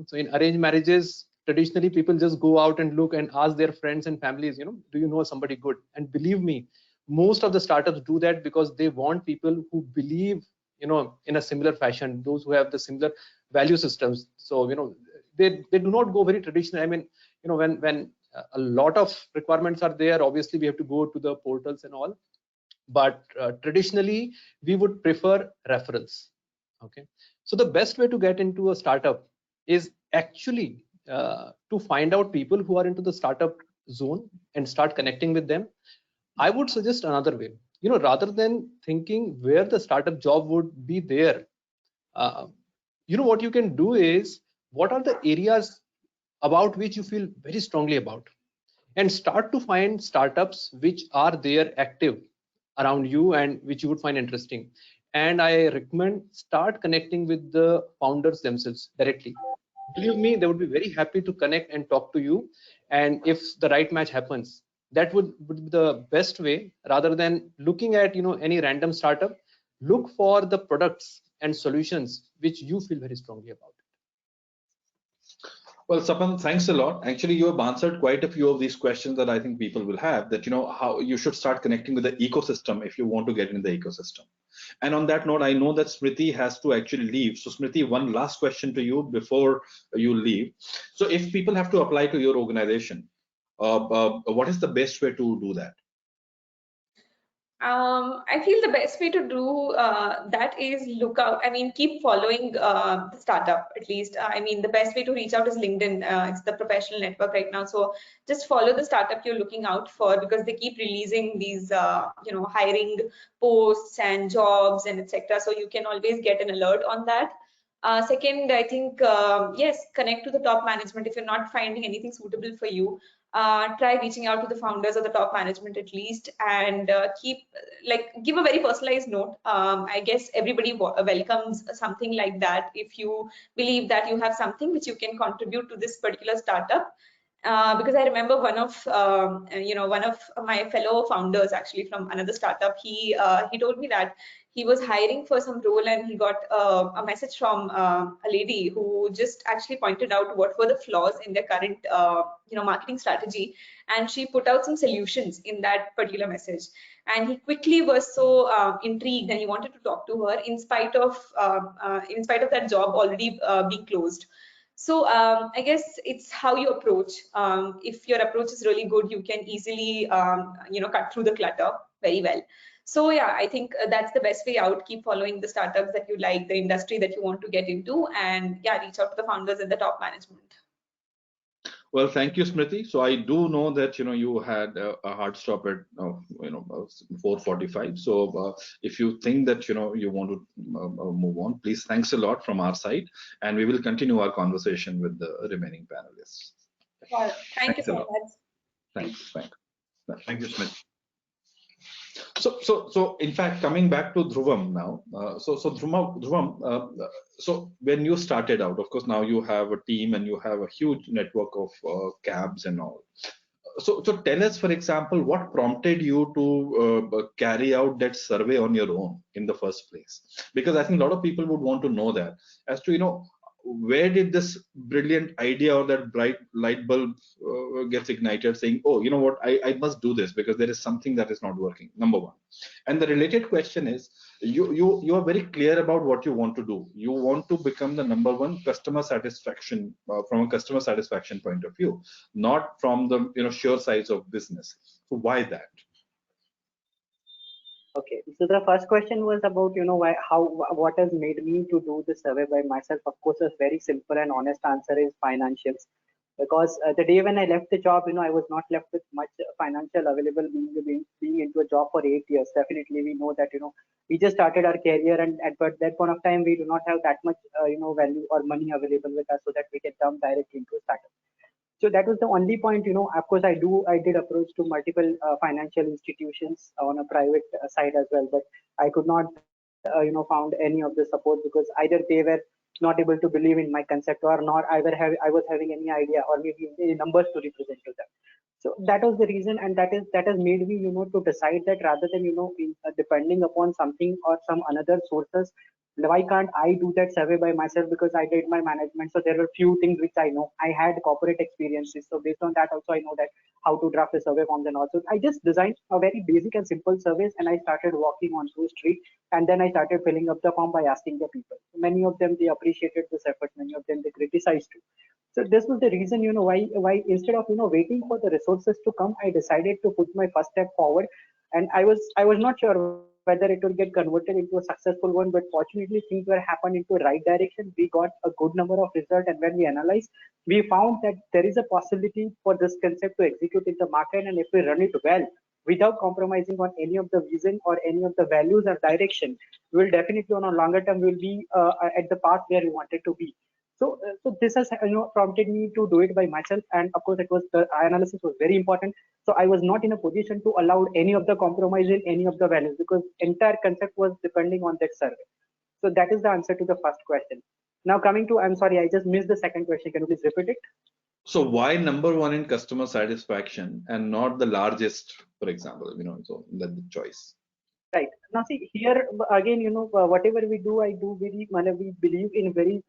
So in arranged marriages, traditionally people just go out and look and ask their friends and families, do you know somebody good? And believe me, most of the startups do that because they want people who believe in a similar fashion, those who have the similar value systems. So they do not go very traditional. I mean, when a lot of requirements are there, obviously we have to go to the portals and all, but traditionally we would prefer referrals. Okay, so the best way to get into a startup is actually to find out people who are into the startup zone and start connecting with them. I would suggest another way, rather than thinking where the startup job would be there, what you can do is, what are the areas about which you feel very strongly about, and start to find startups which are there active around you and which you would find interesting. And I recommend start connecting with the founders themselves directly. Believe me, they would be very happy to connect and talk to you. And if the right match happens, that would be the best way, rather than looking at any random startup. Look for the products and solutions which you feel very strongly about. Well, Sapan, thanks a lot. Actually, you have answered quite a few of these questions that I think people will have, that how you should start connecting with the ecosystem if you want to get in the ecosystem. And on that note, I know that Smriti has to actually leave. So Smriti, one last question to you before you leave. So if people have to apply to your organization, what is the best way to do that? I feel the best way to do that is look out. I mean, keep following the startup at least. I mean, the best way to reach out is LinkedIn. It's the professional network right now. So just follow the startup you're looking out for, because they keep releasing these, hiring posts and jobs and etc. So you can always get an alert on that. Second, I think, yes, connect to the top management. If you're not finding anything suitable for you, try reaching out to the founders or the top management at least, and give a very personalized note. I guess everybody welcomes something like that. If you believe that you have something which you can contribute to this particular startup, because I remember one of my fellow founders actually from another startup, he told me that he was hiring for some role and he got a message from a lady who just actually pointed out what were the flaws in their current marketing strategy, and she put out some solutions in that particular message. And he quickly was so intrigued and he wanted to talk to her in spite of that job already being closed. So I guess it's how you approach. If your approach is really good, you can easily cut through the clutter very well. So yeah, I think that's the best way out. Keep following the startups that you like, the industry that you want to get into, and yeah, reach out to the founders and the top management. Well, thank you, Smriti. So I do know that you had a hard stop at 4:45. So if you think that you want to move on, please, thanks a lot from our side, and we will continue our conversation with the remaining panelists. Well, thank you Thanks a so lot. much. Thanks. Thank you, Smith. So in fact, coming back to Dhruvam now. So Dhruvam, so when you started out, of course, now you have a team and you have a huge network of cabs and all. So tell us, for example, what prompted you to carry out that survey on your own in the first place? Because I think a lot of people would want to know that, as to where did this brilliant idea or that bright light bulb gets ignited, saying, oh, you know what, I must do this because there is something that is not working, number one. And the related question is, you are very clear about what you want to do. You want to become the number one customer satisfaction from a customer satisfaction point of view, not from the sheer size of business. So why that? Okay, so the first question was about what has made me to do the survey by myself. Of course, a very simple and honest answer is financials, because the day when I left the job, I was not left with much financial available. Being into a job for 8 years, definitely we know that we just started our career, and at that point of time we do not have that much value or money available with us so that we can jump directly into a startup. So that was the only point. Of course, I did approach to multiple financial institutions on a private side as well, but I could not found any of the support, because either they were not able to believe in my concept, or not either I was having any idea or maybe any numbers to represent to them. So that was the reason, and that has made me to decide that rather than depending upon something or some another sources, why can't I do that survey by myself? Because I did my management, so there were few things which I know. I had corporate experiences, so based on that also I know that how to draft a survey forms and also. I just designed a very basic and simple surveys, and I started walking on through street, and then I started filling up the form by asking the people. Many of them, they appreciated this effort. Many of them, they criticized too. So this was the reason, why instead of waiting for the resources to come, I decided to put my first step forward. And I was not sure whether it will get converted into a successful one, but fortunately things were happening into the right direction. We got a good number of results, and when we analyzed, we found that there is a possibility for this concept to execute in the market, and if we run it well without compromising on any of the vision or any of the values or direction, we will definitely on a longer term will be at the path where we wanted to be. So this has prompted me to do it by myself, and of course it was the analysis was very important. So I was not in a position to allow any of the compromise in any of the values, because entire concept was depending on that survey. So that is the answer to the first question. Now coming to, I'm sorry, I just missed the second question. Can you please repeat it? So why number one in customer satisfaction and not the largest, for example? So that's the choice. Right. Now see here again, whatever we do, we believe in very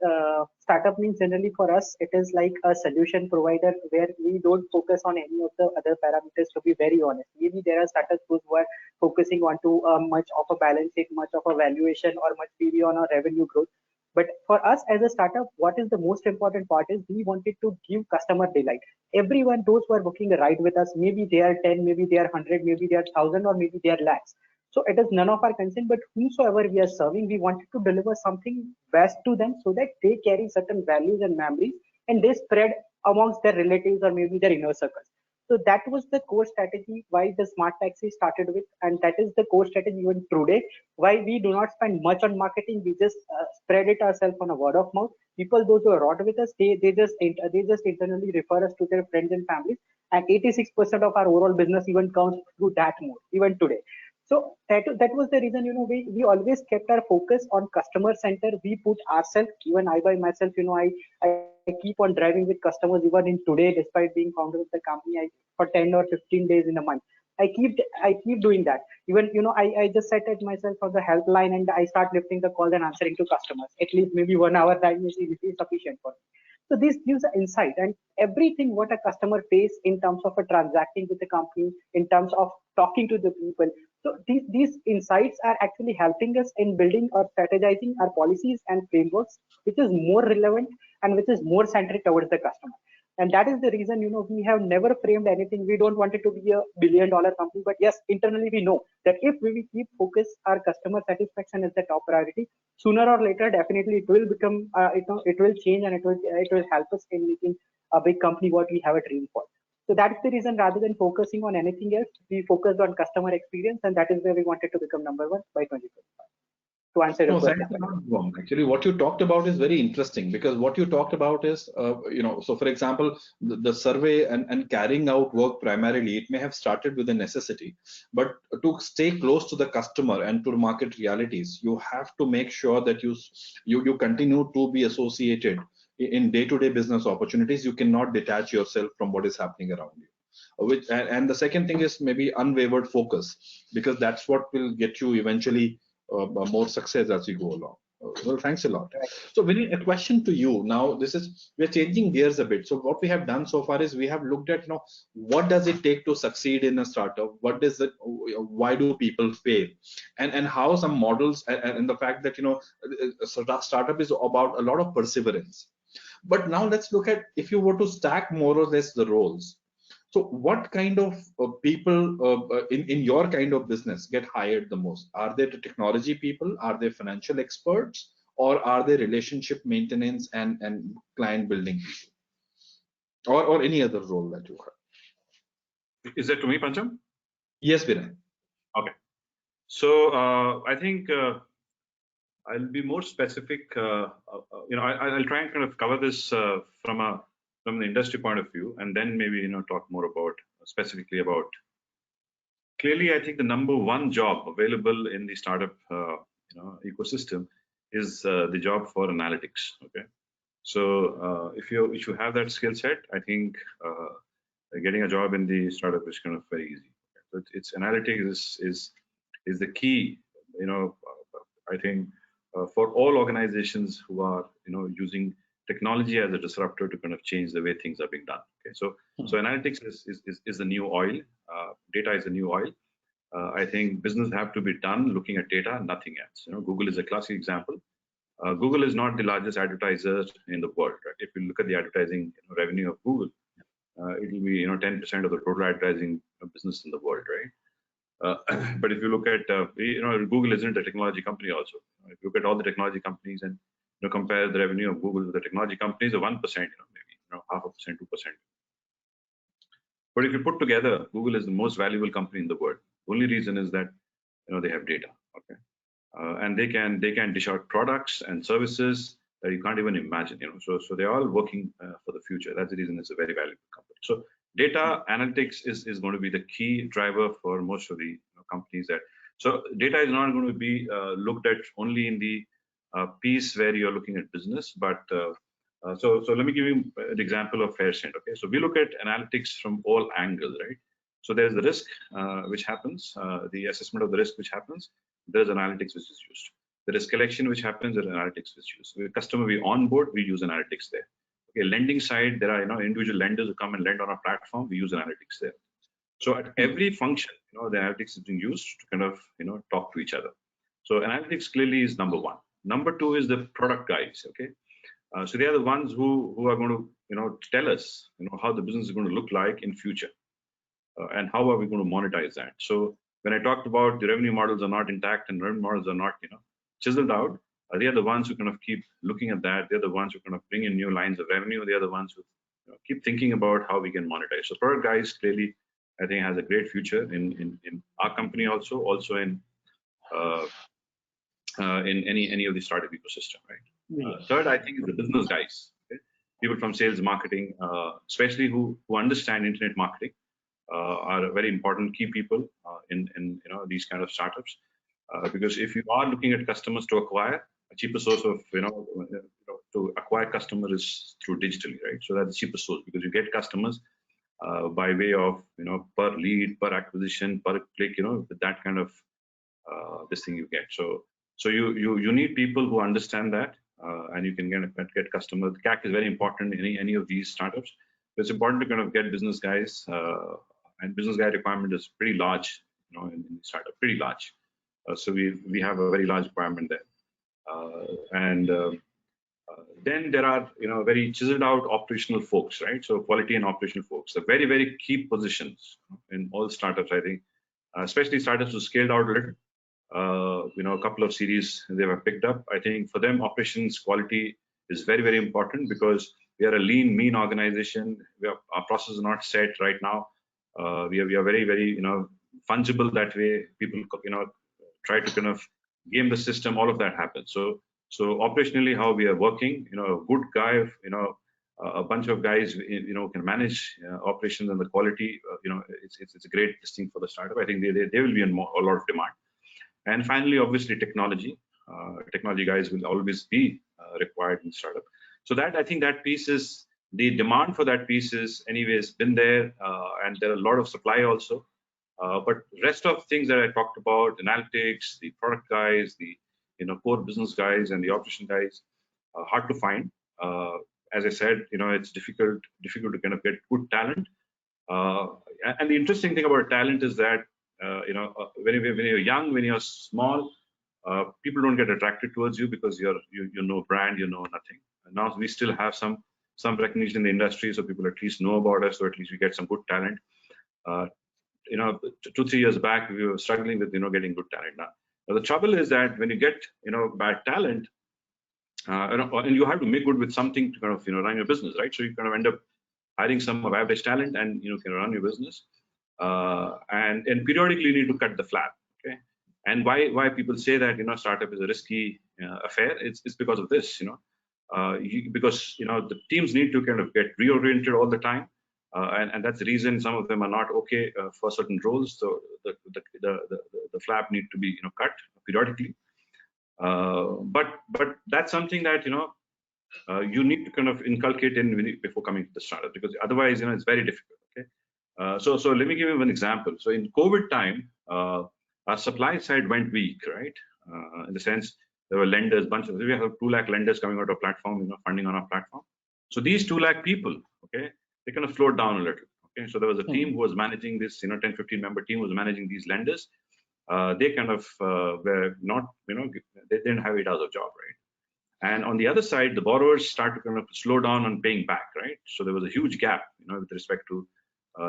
startup means generally for us, it is like a solution provider where we don't focus on any of the other parameters, to be very honest. Maybe there are startups who are focusing on to much of a balance sheet, much of a valuation, or much PV on our revenue growth. But for us as a startup, what is the most important part is we wanted to give customer delight. Everyone, those who are booking a ride with us, maybe they are 10, maybe they are 100, maybe they are 1,000, or maybe they are lakhs. So it is none of our concern, but whomsoever we are serving, we wanted to deliver something best to them so that they carry certain values and memories, and they spread amongst their relatives or maybe their inner circles. So that was the core strategy why the Smart Taxi started with, and that is the core strategy even today. Why we do not spend much on marketing, we just spread it ourselves on a word of mouth. People, those who are not with us, they just internally refer us to their friends and families, and 86% of our overall business even comes through that mode even today. So that was the reason, we always kept our focus on customer center. We put ourselves, even I by myself, I keep on driving with customers even in today, despite being founder of the company, for 10 or 15 days in a month. I keep doing that. Even I just set it myself for the helpline, and I start lifting the calls and answering to customers. At least maybe 1 hour time is sufficient for me. So this gives an insight, and everything what a customer face in terms of a transacting with the company, in terms of talking to the people. So these insights are actually helping us in building or strategizing our policies and frameworks, which is more relevant and which is more centric towards the customer. And that is the reason, we have never framed anything. We don't want it to be a billion-dollar company, but yes, internally we know that if we keep focus, our customer satisfaction is the top priority. Sooner or later, definitely it will become, it will change, and it will help us in making a big company what we have a dream for. So that's the reason, rather than focusing on anything else, we focused on customer experience, and that is where we wanted to become number one by 2025. To answer your No, question. thanks a lot, Bhuvam. Actually, what you talked about is very interesting, because what you talked about is, so for example, the survey and carrying out work primarily, it may have started with a necessity, but to stay close to the customer and to market realities, you have to make sure that you continue to be associated in day-to-day business opportunities. You cannot detach yourself from what is happening around you. And the second thing is maybe unwavered focus, because that's what will get you eventually more success as you go along. Well, thanks a lot. So Vinny, a question to you now. We're changing gears a bit. So what we have done so far is we have looked at, what does it take to succeed in a startup? What is it? Why do people fail? And how some models and the fact that, startup is about a lot of perseverance. But now let's look at, if you were to stack more or less the roles. So what kind of people in your kind of business get hired the most? Are they the technology people? Are they financial experts? Or are they relationship maintenance and client building people? Or any other role that you have? Is that to me, Pancham? Yes, Vinay. Okay. So I think I'll be more specific. I'll try and kind of cover this from the industry point of view, and then maybe talk more about specifically about. Clearly, I think the number one job available in the startup ecosystem is the job for analytics. Okay, so if you have that skill set, I think getting a job in the startup is kind of very easy. So it's analytics is the key. I think for all organizations who are using technology as a disruptor to kind of change the way things are being done. Okay, so analytics is the new oil. Data is the new oil. I think business have to be done looking at data, nothing else. Google is a classic example. Google is not the largest advertiser in the world. Right? If you look at the advertising revenue of Google, it will be 10% of the total advertising business in the world, right? But if you look at Google isn't a technology company also. If you look at all the technology companies and compare the revenue of Google with the technology companies, of 1%, maybe 0.5%, 2%. But if you put together, Google is the most valuable company in the world. The only reason is that they have data, okay, and they can dish out products and services that you can't even imagine. So they're all working for the future. That's the reason it's a very valuable company. So data analytics is going to be the key driver for most of the companies. So data is not going to be looked at only in the piece where you're looking at business, but so let me give you an example of Faircent. Okay, so we look at analytics from all angles, right? So there's the risk which happens, the assessment of the risk which happens. There's analytics which is used. There is collection which happens. There's analytics which is used. With customer we onboard, we use analytics there. Okay, lending side, there are individual lenders who come and lend on our platform. We use analytics there. So at every function, the analytics is being used to kind of talk to each other. So analytics clearly is number one. Number two is the product guys. Okay, so they are the ones who are going to tell us how the business is going to look like in future, and how are we going to monetize that. So when I talked about the revenue models are not intact and revenue models are not chiseled out, they are the ones who kind of keep looking at that. They're the ones who kind of bring in new lines of revenue. They are the ones who keep thinking about how we can monetize. So product guys clearly, I think, has a great future in our company also in any of the startup ecosystem, right? Third, I think, is the business guys. Okay? People from sales, marketing, especially who understand internet marketing, are very important key people in these kind of startups. Because if you are looking at customers to acquire, a cheaper source of to acquire customers is through digitally, right? So that's the cheapest source, because you get customers by way of per lead, per acquisition, per click, with that kind of this thing you get. So you need people who understand that, and you can get customers. The CAC is very important in any of these startups. So it's important to kind of get business guys, and business guy requirement is pretty large, in startup, pretty large. So we have a very large requirement there, and then there are very chiseled out operational folks, right? So quality and operational folks are very, very key positions in all startups, I think, especially startups who scaled out a little. A couple of series they were picked up. I think for them, operations quality is very, very important, because we are a lean, mean organization. Our processes are not set right now. We are very, very fungible that way. People try to kind of game the system. All of that happens. So operationally, how we are working, a good guy, a bunch of guys, can manage operations and the quality. It's a great thing for the startup. I think they will be in a lot of demand. And finally, obviously, technology. Technology guys will always be required in startup. So I think that piece is, the demand for that piece is anyways been there, and there are a lot of supply also. But rest of things that I talked about, analytics, the product guys, the core business guys, and the operation guys, hard to find. As I said, it's difficult to kind of get good talent. And the interesting thing about talent is that when you're young, when you're small, people don't get attracted towards you because you know brand, nothing. And now we still have some recognition in the industry, so people at least know about us, or at least we get some good talent. 2-3 years back, we were struggling with getting good talent. Now the trouble is that when you get bad talent, and you have to make good with something to kind of run your business, right? So you kind of end up hiring some of average talent, and can run your business. And periodically you need to cut the flap. Okay. And why people say that startup is a risky affair? It's because of this. Because the teams need to kind of get reoriented all the time, and that's the reason some of them are not okay for certain roles. So the flap need to be cut periodically. But that's something that you need to kind of inculcate in before coming to the startup, because otherwise it's very difficult. Okay. So let me give you one example. So in COVID time, our supply side went weak, right? In the sense there were lenders, we have 2 lakh lenders coming out of platform, funding on our platform. So these 2 lakh people, okay, they kind of slowed down a little. Okay, so there was a team who was managing this, 10-15 member team was managing these lenders. They kind of were not, they didn't have 8 hours of job, right? And on the other side, the borrowers started to kind of slow down on paying back, right? So there was a huge gap, with respect to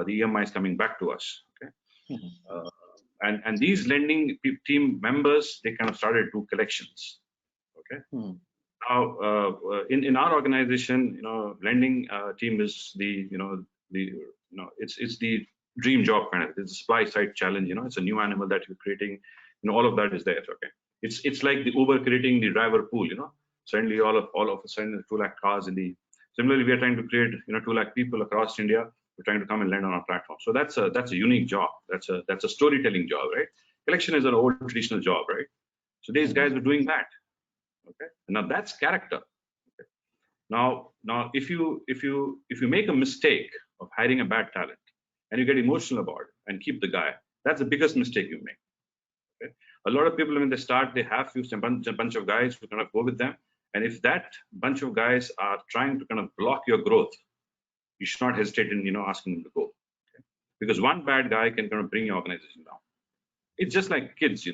the EMIs coming back to us. Okay. And these lending team members, they kind of started to do collections. Okay. Now, in our organization, lending team is it's the dream job kind of. It's a supply side challenge. It's a new animal that you're creating. All of that is there. Okay. It's like the Uber creating the driver pool. Suddenly all of a sudden 2 lakh cars Similarly, we are trying to create 2 lakh people across India. We're trying to come and land on our platform. So that's a unique job. That's a storytelling job, right? Collection is an old traditional job, right? So these guys are doing that. Okay. Now that's character. Okay. Now if you make a mistake of hiring a bad talent and you get emotional about it and keep the guy, that's the biggest mistake you make. Okay. A lot of people when they start, they have a bunch of guys who kind of go with them. And if that bunch of guys are trying to kind of block your growth, you should not hesitate in asking them to go. Okay. Because one bad guy can kind of bring your organization down. It's just like kids,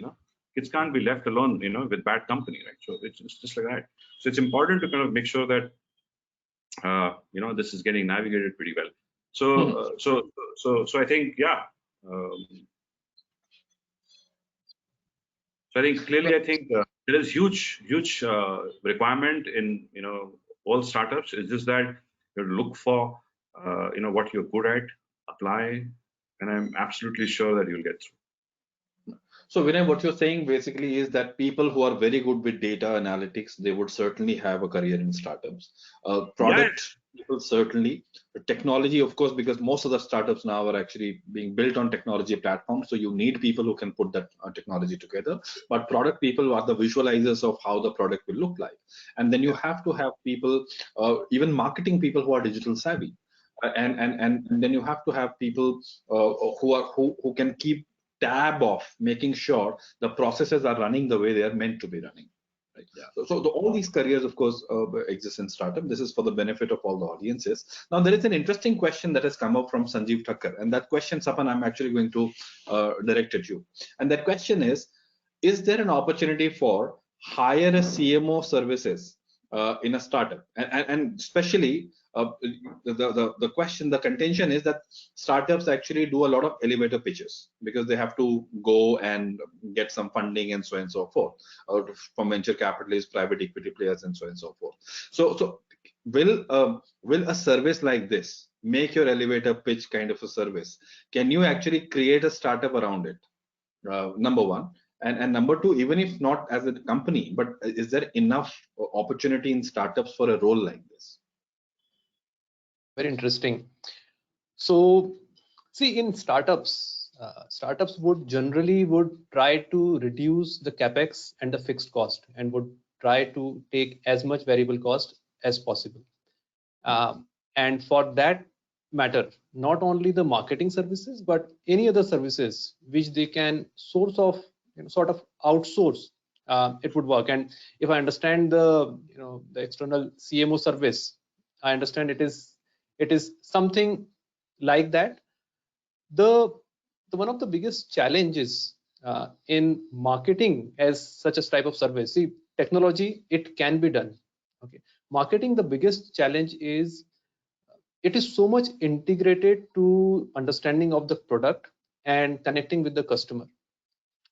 kids can't be left alone, with bad company, right? So it's just like that. So it's important to kind of make sure that, this is getting navigated pretty well. So, so I think, yeah. So I think clearly, I think there is huge requirement in, all startups. It's just that you look for, what you're good at, apply, and I'm absolutely sure that you'll get through. So Vinay, what you're saying basically is that people who are very good with data analytics, they would certainly have a career in startups. Product people certainly. Technology, of course, because most of the startups now are actually being built on technology platforms. So you need people who can put that technology together. But product people are the visualizers of how the product will look like. And then you have to have people, even marketing people who are digital savvy. and then you have to have people who can keep tab of making sure the processes are running the way they are meant to be running. Right. Yeah. So all these careers, of course, exist in startup. This is for the benefit of all the audiences. Now, there is an interesting question that has come up from Sanjeev Thakkar, and that question, Sapan, I'm actually going to direct at you. And that question is there an opportunity for hire a CMO services in a startup? And especially the question, the contention is that startups actually do a lot of elevator pitches because they have to go and get some funding and so on and so forth from venture capitalists, private equity players, and so on and so forth. So will a service like this make your elevator pitch kind of a service? Can you actually create a startup around it? Number one. And number two, even if not as a company, but is there enough opportunity in startups for a role like this? Very interesting. So, see, in startups, startups would generally try to reduce the capex and the fixed cost, and would try to take as much variable cost as possible. And for that matter, not only the marketing services, but any other services which they can sort of outsource, it would work. And if I understand the external CMO service, I understand it is something like that. The one of the biggest challenges in marketing as such a type of service, see, technology, it can be done. Okay, marketing, the biggest challenge is it is so much integrated to understanding of the product and connecting with the customer.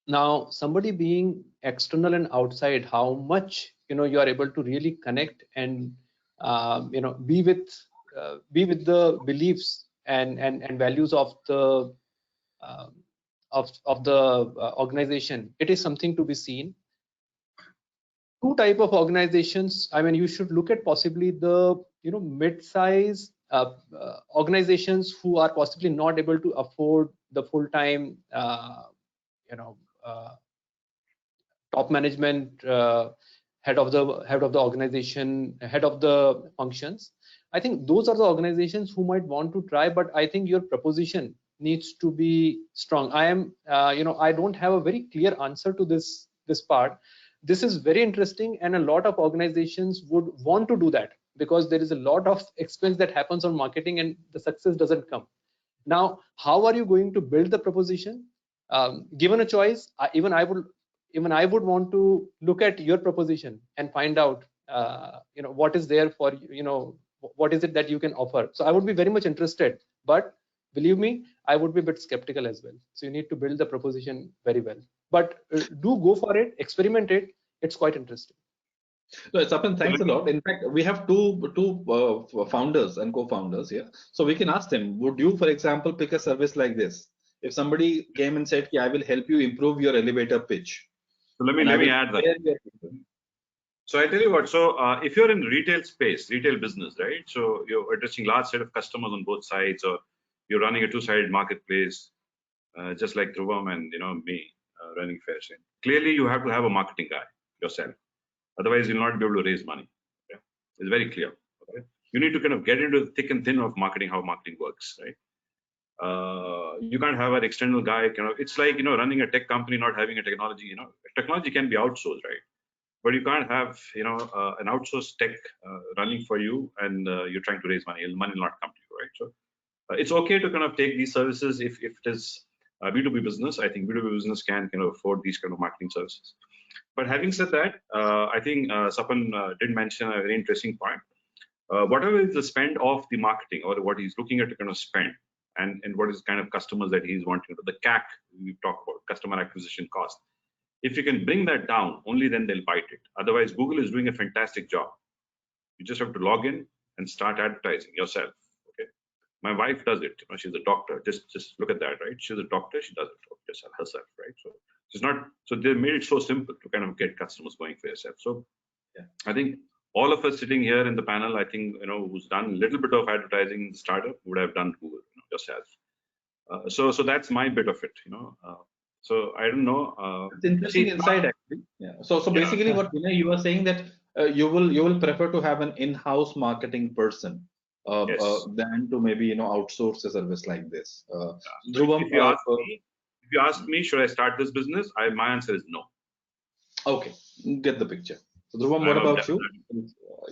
Now, somebody being external and outside, how much you are able to really connect and be with the beliefs and values of the organization, it is something to be seen. Two type of organizations, I mean, you should look at possibly the mid-size organizations who are possibly not able to afford the full-time top management, head of the organization, head of the functions. I think those are the organizations who might want to try, but I think your proposition needs to be strong. I am I don't have a very clear answer to this part. This is very interesting, and a lot of organizations would want to do that because there is a lot of expense that happens on marketing and the success doesn't come. Now, how are you going to build the proposition? Given a choice, even I would want to look at your proposition and find out what is there for what is it that you can offer. So I would be very much interested, but believe me, I would be a bit skeptical as well. So you need to build the proposition very well, but do go for it, experiment it. It's quite interesting. No, Sapan, thanks a lot. In fact, we have two founders and co-founders here, so we can ask them, would you, for example, pick a service like this? If somebody came and said, I will help you improve your elevator pitch. So let me add that. So I tell you what, so if you're in retail space, retail business, right? So you're addressing large set of customers on both sides, or you're running a two-sided marketplace, just like Dhruvam and me running Fairshare. Clearly, you have to have a marketing guy yourself. Otherwise, you'll not be able to raise money. Okay? It's very clear. Okay? You need to kind of get into the thick and thin of marketing, how marketing works, right? You can't have an external guy. It's like running a tech company, not having a technology. Technology can be outsourced, right? But you can't have an outsourced tech running for you, and you're trying to raise money. Money will not come to you, right? So it's okay to kind of take these services if it is B2B business. I think B2B business can afford these kind of marketing services. But having said that, I think Sapan did mention a very interesting point. Whatever is the spend of the marketing, or what he's looking at to kind of spend, and what is kind of customers that he's wanting, the CAC we've talked about, customer acquisition cost. If you can bring that down, only then they'll bite it. Otherwise, Google is doing a fantastic job. You just have to log in and start advertising yourself. Okay, my wife does it. She's a doctor. Just look at that, right? She's a doctor. She does it herself, right? So it's not. So they made it so simple to kind of get customers going for yourself. So yeah, I think all of us sitting here in the panel, I think who's done a little bit of advertising in the startup would have done Google yourself. So that's my bit of it. So I don't know. It's interesting insight, actually. Yeah. So basically, what you were saying that you will prefer to have an in-house marketing person Yes. than to maybe outsource a service like this. Dhruvam, If you ask me, should I start this business? My answer is no. okay, get the picture. So Dhruvam, what about you?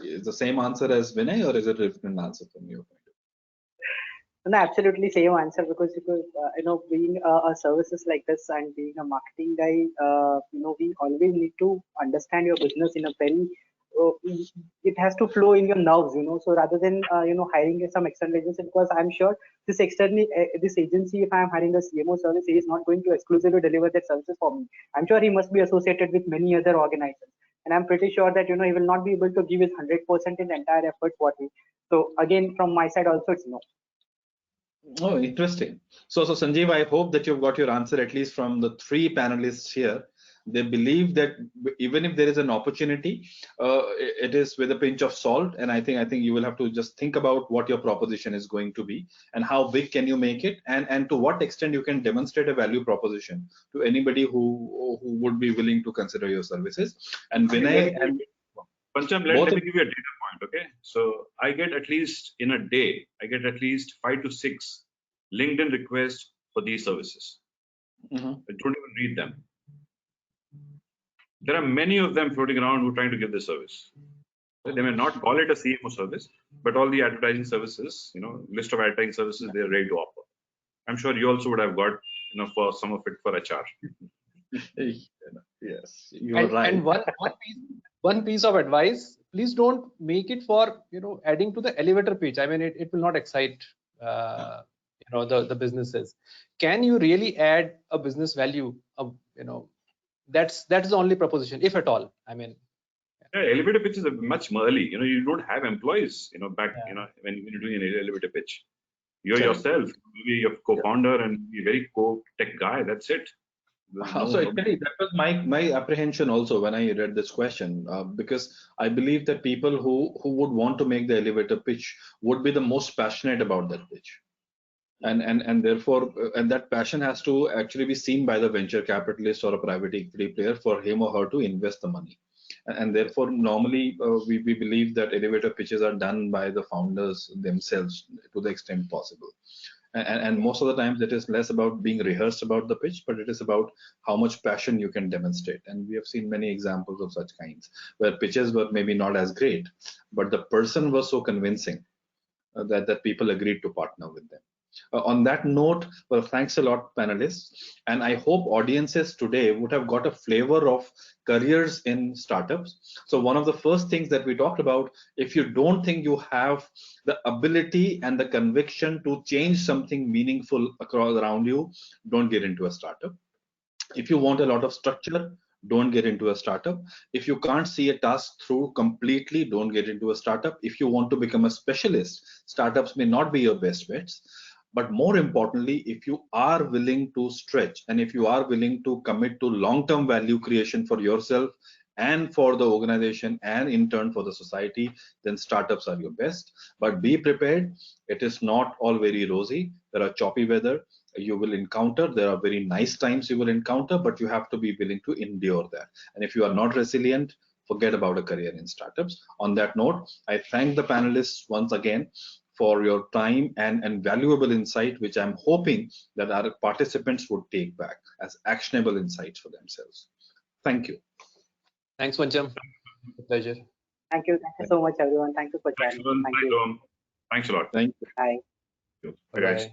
Is the same answer as Vinay, or is it a different answer from you? No, absolutely same answer, because being a services like this and being a marketing guy, we always need to understand your business in a very it has to flow in your nerves, so rather than hiring some external agency, because I'm sure this agency, if I'm hiring a CMO service, he is not going to exclusively deliver that services for me. I'm sure he must be associated with many other organizations, and I'm pretty sure that he will not be able to give his 100% in the entire effort what he. So again, from my side also, it's no. Oh, interesting. So Sanjeev, I hope that you've got your answer, at least from the three panelists here. They believe that even if there is an opportunity, it is with a pinch of salt. And I think you will have to just think about what your proposition is going to be and how big can you make it, and to what extent you can demonstrate a value proposition to anybody who would be willing to consider your services. And Vinay and Pancham, let me give you a data point, okay? So I get at least in a day, I get at least 5 to 6 LinkedIn requests for these services. I don't even read them. There are many of them floating around who are trying to give this service. They may not call it a CMO service, but all the advertising services, list of advertising services they're ready to offer. I'm sure you also would have got, for some of it for HR. Yes, you're right. And one piece of advice: please don't make it for adding to the elevator pitch. I mean, it will not excite the businesses. Can you really add a business value? That's the only proposition, if at all. I mean, yeah, elevator pitches are much early. You don't have employees. Back when you're doing an elevator pitch, you're yourself, maybe your co-founder and a very tech guy. That's it. So actually, that was my apprehension also when I read this question, because I believe that people who would want to make the elevator pitch would be the most passionate about that pitch, and therefore, and that passion has to actually be seen by the venture capitalist or a private equity player for him or her to invest the money, and therefore normally we believe that elevator pitches are done by the founders themselves to the extent possible. And most of the times it is less about being rehearsed about the pitch, but it is about how much passion you can demonstrate. And we have seen many examples of such kinds where pitches were maybe not as great, but the person was so convincing that people agreed to partner with them. On that note, well, thanks a lot, panelists. And I hope audiences today would have got a flavor of careers in startups. So one of the first things that we talked about, if you don't think you have the ability and the conviction to change something meaningful around you, don't get into a startup. If you want a lot of structure, don't get into a startup. If you can't see a task through completely, don't get into a startup. If you want to become a specialist, startups may not be your best bets. But more importantly, if you are willing to stretch and if you are willing to commit to long-term value creation for yourself and for the organization and in turn for the society, then startups are your best. But be prepared. It is not all very rosy. There are choppy weather you will encounter. There are very nice times you will encounter, but you have to be willing to endure that. And if you are not resilient, forget about a career in startups. On that note, I thank the panelists once again for your time and valuable insight, which I'm hoping that our participants would take back as actionable insights for themselves. Thank you. Thanks, Pancham. Pleasure. Thank you so much, everyone. Thank you for joining. Thanks a lot. Thank you. Bye. Bye, guys.